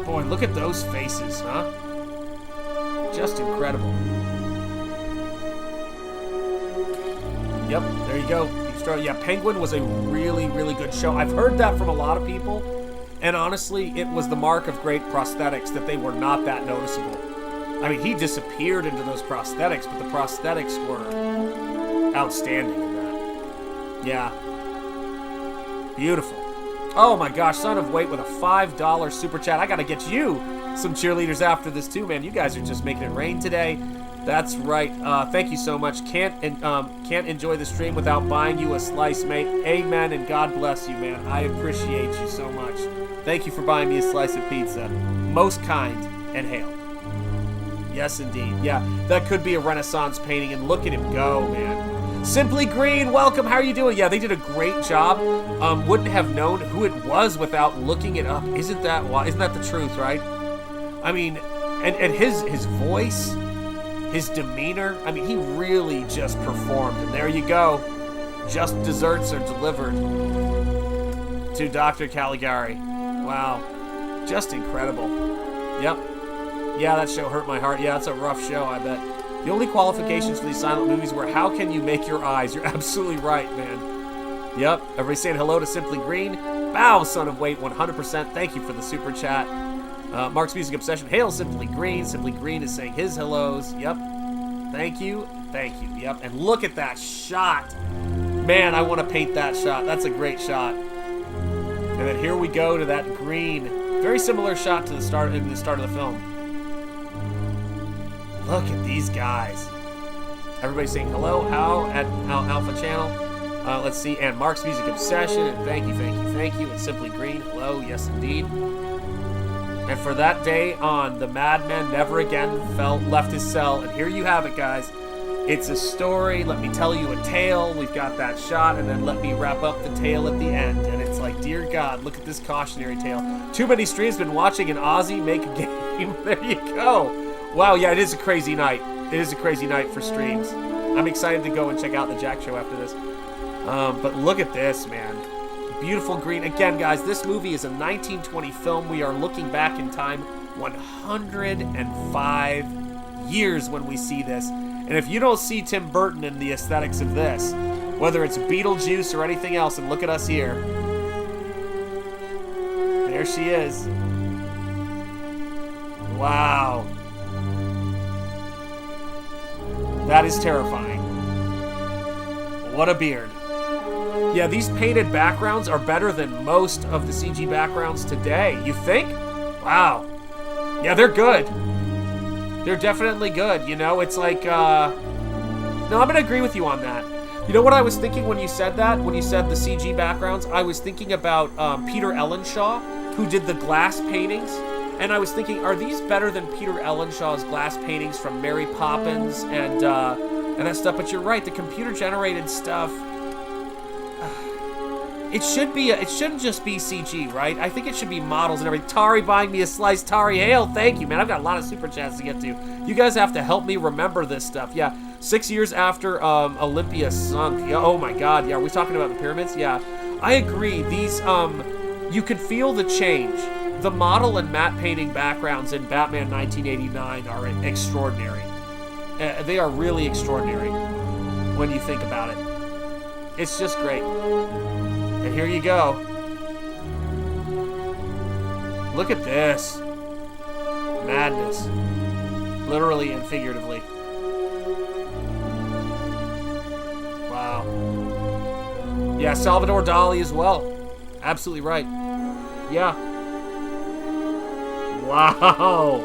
Boy, look at those faces, huh? Just incredible. Yep, there you go. Yeah, Penguin was a really, really good show. I've heard that from a lot of people, and honestly, it was the mark of great prosthetics that they were not that noticeable. I mean, he disappeared into those prosthetics, but the prosthetics were outstanding in that. Yeah. Beautiful. Oh my gosh, Son of Wait with a $5 super chat. I gotta get you some cheerleaders after this too, man. You guys are just making it rain today. That's right. Thank you so much. Can't enjoy the stream without buying you a slice, mate. Amen, and God bless you, man. I appreciate you so much. Thank you for buying me a slice of pizza. Most kind, and hail. Yes, indeed. Yeah, that could be a Renaissance painting, and look at him go, man. Simply Green, welcome. How are you doing? Yeah, they did a great job. Wouldn't have known who it was without looking it up. Isn't that the truth, right? I mean, and his voice, his demeanor, I mean, he really just performed. And there you go. Just desserts are delivered to Dr. Caligari. Wow. Just incredible. Yep. Yeah, that show hurt my heart. Yeah, that's a rough show, I bet. The only qualifications for these silent movies were how can you make your eyes? You're absolutely right, man. Yep. Everybody saying hello to Simply Green. Bow, Son of Wait, 100%. Thank you for the super chat. Mark's Music Obsession. Hail Simply Green. Simply Green is saying his hellos. Yep. Thank you. Thank you. Yep. And look at that shot. Man, I want to paint that shot. That's a great shot. And then here we go to that green. Very similar shot to the start of the film. Look at these guys. Everybody saying hello. How at Alpha Channel. Let's see. And Mark's Music Obsession. And thank you. And Simply Green. Hello. Yes, indeed. And for that day on, the madman never again left his cell. And here you have it, guys. It's a story. Let me tell you a tale. We've got that shot. And then let me wrap up the tale at the end. And it's like, dear God, look at this cautionary tale. Too many streams been watching an Aussie make a game. There you go. Wow, yeah, it is a crazy night. It is a crazy night for streams. I'm excited to go and check out the Jack Show after this. But look at this, man. Beautiful green. Again, guys, this movie is a 1920 film. We are looking back in time 105 years when we see this. And if you don't see Tim Burton in the aesthetics of this, whether it's Beetlejuice or anything else, and look at us here. There she is. Wow. That is terrifying. What a beard. Yeah, these painted backgrounds are better than most of the CG backgrounds today. You think? Wow. Yeah, they're good. They're definitely good. You know, it's like, no, I'm going to agree with you on that. You know what I was thinking when you said that? When you said the CG backgrounds? I was thinking about Peter Ellenshaw's, who did the glass paintings. And I was thinking, are these better than Peter Ellenshaw's glass paintings from Mary Poppins and that stuff? But you're right, the computer-generated stuff, it shouldn't just be CG, right? I think it should be models and everything. Tari buying me a slice. Tari, hail, thank you, man. I've got a lot of super chats to get to. You guys have to help me remember this stuff. Yeah, 6 years after Olympia sunk. Yeah, oh my God, yeah, are we talking about the pyramids? Yeah, I agree. These, you could feel the change. The model and matte painting backgrounds in Batman 1989 are extraordinary. They are really extraordinary when you think about it. It's just great. And here you go. Look at this. Madness. Literally and figuratively. Yeah, Salvador Dali as well. Absolutely right. Yeah. Wow.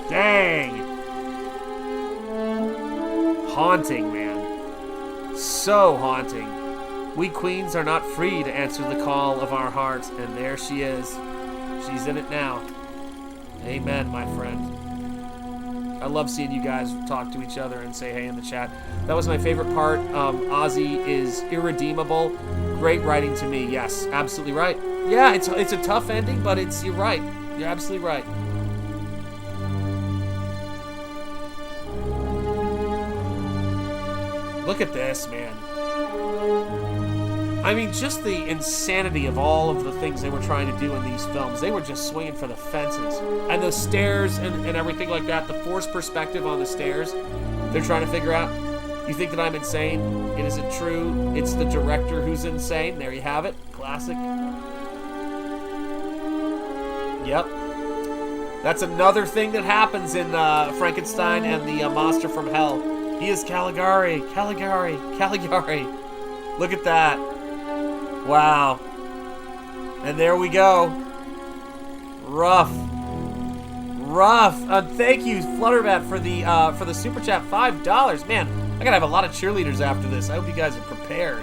Dang. Haunting, man. So haunting. We queens are not free to answer the call of our hearts, and there she is. She's in it now. Amen, my friend. I love seeing you guys talk to each other and say hey in the chat. That was my favorite part. Ozzy is irredeemable. Great writing to me. Yes, absolutely right. Yeah, it's a tough ending, but you're right. You're absolutely right. Look at this, man. I mean, just the insanity of all of the things they were trying to do in these films. They were just swinging for the fences. And the stairs and everything like that, the forced perspective on the stairs, they're trying to figure out, you think that I'm insane? Is it true? It's the director who's insane. There you have it. Classic. Yep. That's another thing that happens in Frankenstein and the Monster from Hell. He is Caligari. Caligari. Caligari. Look at that. Wow. And there we go. Rough. Rough. Thank you, Flutterbat, for the super chat, $5. Man, I gotta have a lot of cheerleaders after this. I hope you guys are prepared.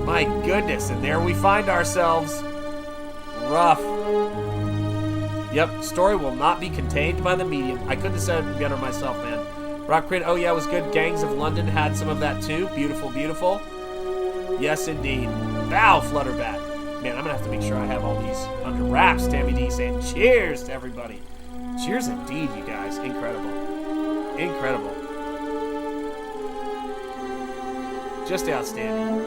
My goodness, and there we find ourselves. Rough. Yep, story will not be contained by the medium. I couldn't have said it better myself, man. Rock Crit, oh yeah, it was good. Gangs of London had some of that too. Beautiful, beautiful. Yes, indeed. Bow, Flutterbat. Man, I'm gonna have to make sure I have all these under wraps. Tammy D saying cheers to everybody. Cheers indeed, you guys. Incredible. Incredible. Just outstanding.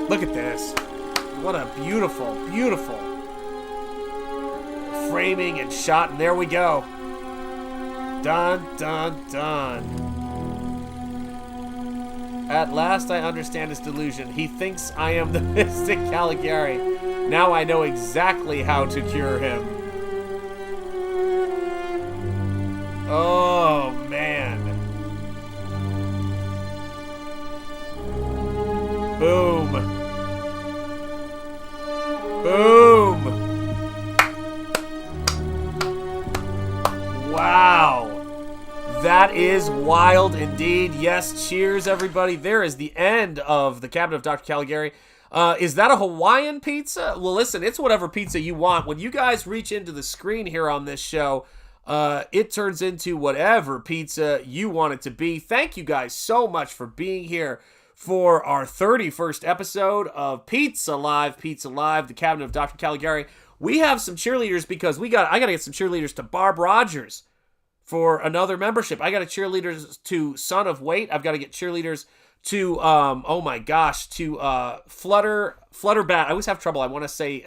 Look at this. What a beautiful, beautiful framing and shot, and there we go. Dun, dun, dun. At last I understand his delusion. He thinks I am the mystic Caligari. Now I know exactly how to cure him. Oh, man. Boom. Boom. Wow. That is wild indeed. Yes, cheers, everybody. There is the end of the Cabinet of Dr. Caligari. Is that a Hawaiian pizza? Well, listen, it's whatever pizza you want. When you guys reach into the screen here on this show, it turns into whatever pizza you want it to be. Thank you guys so much for being here for our 31st episode of Pizza Live, the Cabinet of Dr. Caligari. We have some cheerleaders because I got to get some cheerleaders to Barb Rogers for another membership. I got to cheerleaders to Son of Weight. I've got to get cheerleaders to, oh my gosh, to Flutterbat. I always have trouble. I want to say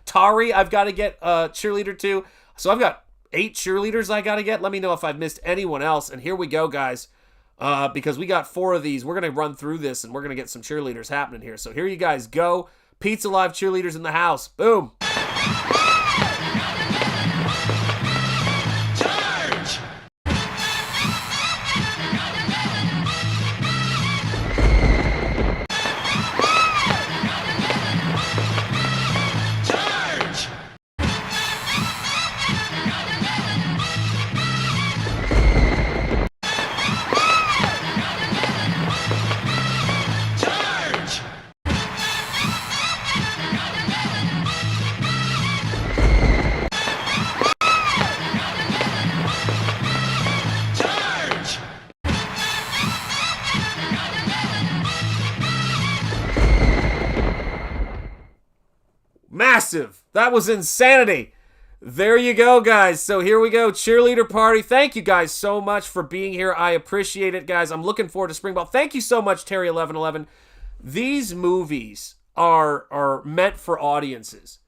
Tari. I've got to get a cheerleader to. So I've got 8 cheerleaders I got to get. Let me know if I've missed anyone else. And here we go, guys. Because we got 4 of these. We're going to run through this and we're going to get some cheerleaders happening here. So here you guys go. Pizza Live cheerleaders in the house. Boom. Massive. That was insanity. There you go, guys. So here we go. Cheerleader party. Thank you guys so much for being here. I appreciate it, guys. I'm looking forward to Spring Ball. Thank you so much, Terry1111. These movies are meant for audiences.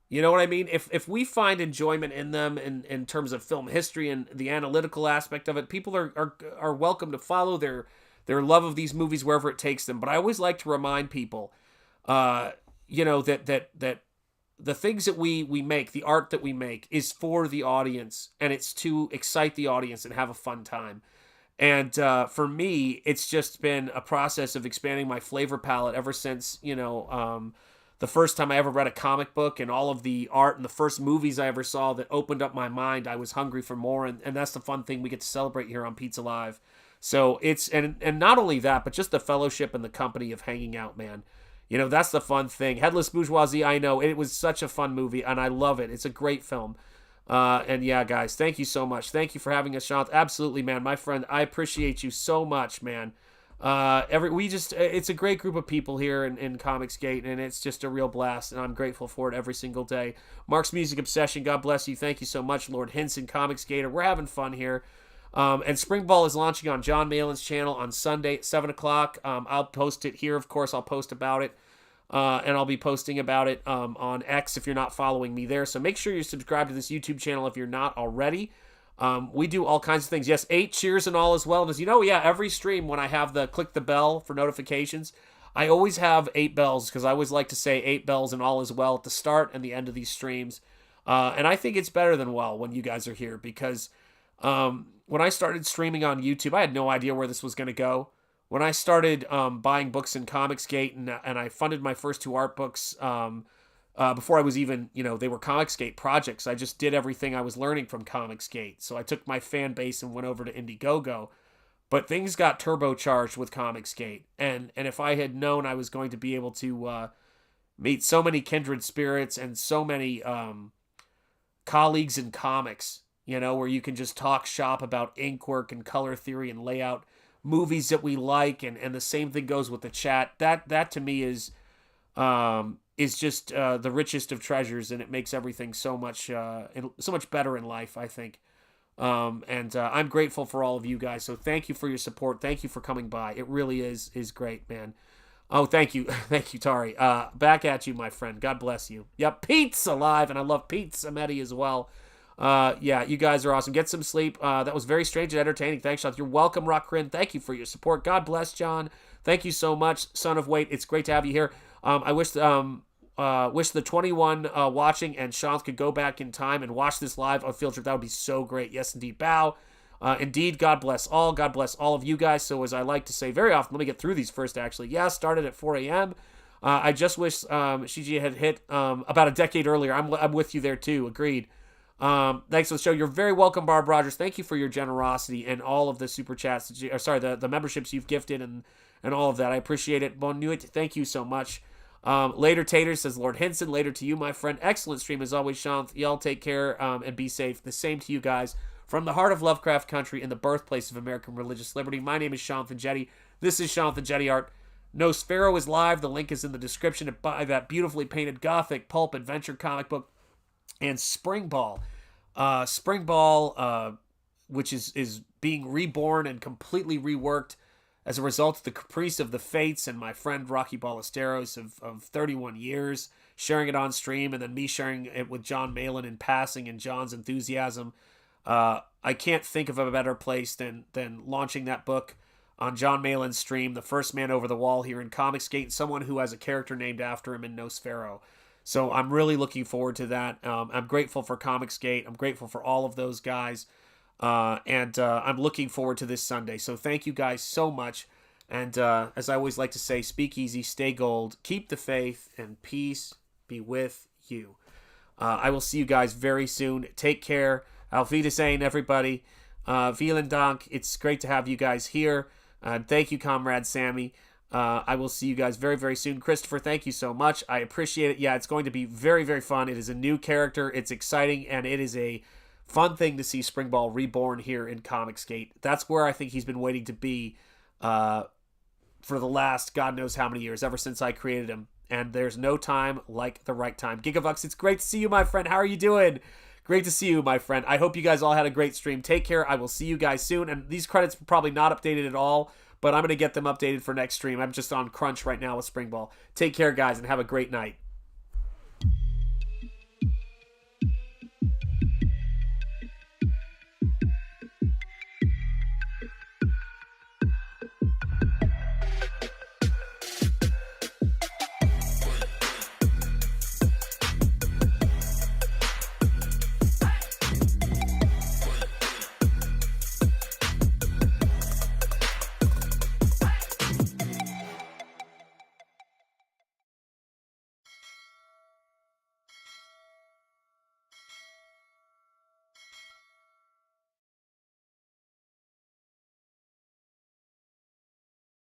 You know what I mean? If we find enjoyment in them in terms of film history and the analytical aspect of it, people are welcome to follow their love of these movies wherever it takes them. But I always like to remind people, that the things that we make, the art that we make, is for the audience, and it's to excite the audience and have a fun time. And for me, it's just been a process of expanding my flavor palette ever since, the first time I ever read a comic book and all of the art and the first movies I ever saw that opened up my mind. I was hungry for more, and that's the fun thing we get to celebrate here on Pizza Live. So it's, and not only that, but just the fellowship and the company of hanging out, man. That's the fun thing. Headless Bourgeoisie, I know, it was such a fun movie, and I love it. It's a great film. And yeah, guys, thank you so much. Thank you for having us, Sean. Absolutely, man. My friend, I appreciate you so much, man. It's a great group of people here in Comicsgate, and it's just a real blast, and I'm grateful for it every single day. Mark's Music Obsession, God bless you. Thank you so much, Lord Hinson, Comicsgater. We're having fun here. And Springball is launching on John Malin's channel on Sunday at 7 o'clock. I'll post it here, of course. I'll post about it. And I'll be posting about it on X if you're not following me there. So make sure you're subscribed to this YouTube channel if you're not already. We do all kinds of things. Yes, 8 cheers and all as well. And as you know, yeah, every stream when I have the click the bell for notifications, I always have 8 bells because I always like to say 8 bells and all as well at the start and the end of these streams. And I think it's better than well when you guys are here because when I started streaming on YouTube, I had no idea where this was going to go. When I started buying books in Comicsgate and I funded my first 2 art books before I was even, they were Comicsgate projects. I just did everything I was learning from Comicsgate. So I took my fan base and went over to Indiegogo. But things got turbocharged with Comicsgate. And if I had known I was going to be able to meet so many kindred spirits and so many colleagues in comics, where you can just talk shop about ink work and color theory and layout, movies that we like, and the same thing goes with the chat. That to me is just the richest of treasures, and it makes everything so much better in life, I think. And I'm grateful for all of you guys. So thank you for your support. Thank you for coming by. It really is great, man. Oh, thank you, thank you, Tari. Back at you, my friend. God bless you. Yep, Pete's alive, and I love Pete Samedi as well. Yeah, you guys are awesome. Get some sleep. That was very strange and entertaining. Thanks, Sean. You're welcome, Rockrin. Thank you for your support. God bless, John. Thank you so much, Son of Wait. It's great to have you here. I wish the 21 watching and Sean could go back in time and watch this live on Field Trip. That would be so great. Yes, indeed. Bow. Indeed, God bless all. God bless all of you guys. So as I like to say very often, let me get through these first, actually. Yeah, started at 4 a.m. I just wish Shiji had hit about a decade earlier. I'm with you there, too. Agreed. Thanks for the show. You're very welcome, Barb Rogers. Thank you for your generosity and all of the super chats, the memberships you've gifted and all of that. I appreciate it. Bon nuit. Thank you so much. Later Tater says Lord Henson. Later to you, my friend. Excellent stream as always, Sean. Y'all take care and be safe. The same to you guys. From the heart of Lovecraft country and the birthplace of American religious liberty, my name is Sean Jetty. This is Sean Jetty Art. Nosfero is live. The link is in the description to buy that beautifully painted gothic pulp adventure comic book. And Springball. Springball, which is being reborn and completely reworked as a result of the caprice of the fates and my friend Rocky Ballesteros of 31 years, sharing it on stream, and then me sharing it with John Malin in passing and John's enthusiasm. I can't think of a better place than launching that book on John Malin's stream, the first man over the wall here in Comicsgate, someone who has a character named after him in Nosfero. So I'm really looking forward to that. I'm grateful for Comicsgate. I'm grateful for all of those guys. And I'm looking forward to this Sunday. So thank you guys so much. And as I always like to say, speak easy, stay gold, keep the faith, and peace be with you. I will see you guys very soon. Take care. Auf Wiedersehen, everybody. Vielen Dank. It's great to have you guys here. Thank you, Comrade Sammy. I will see you guys very, very soon. Christopher, thank you so much. I appreciate it. Yeah, it's going to be very, very fun. It is a new character. It's exciting, and it is a fun thing to see Springball reborn here in Comicsgate. That's where I think he's been waiting to be for the last God knows how many years, ever since I created him. And there's no time like the right time. Gigavux, it's great to see you, my friend. How are you doing? Great to see you, my friend. I hope you guys all had a great stream. Take care. I will see you guys soon. And these credits are probably not updated at all, but I'm going to get them updated for next stream. I'm just on crunch right now with Springball. Take care, guys, and have a great night.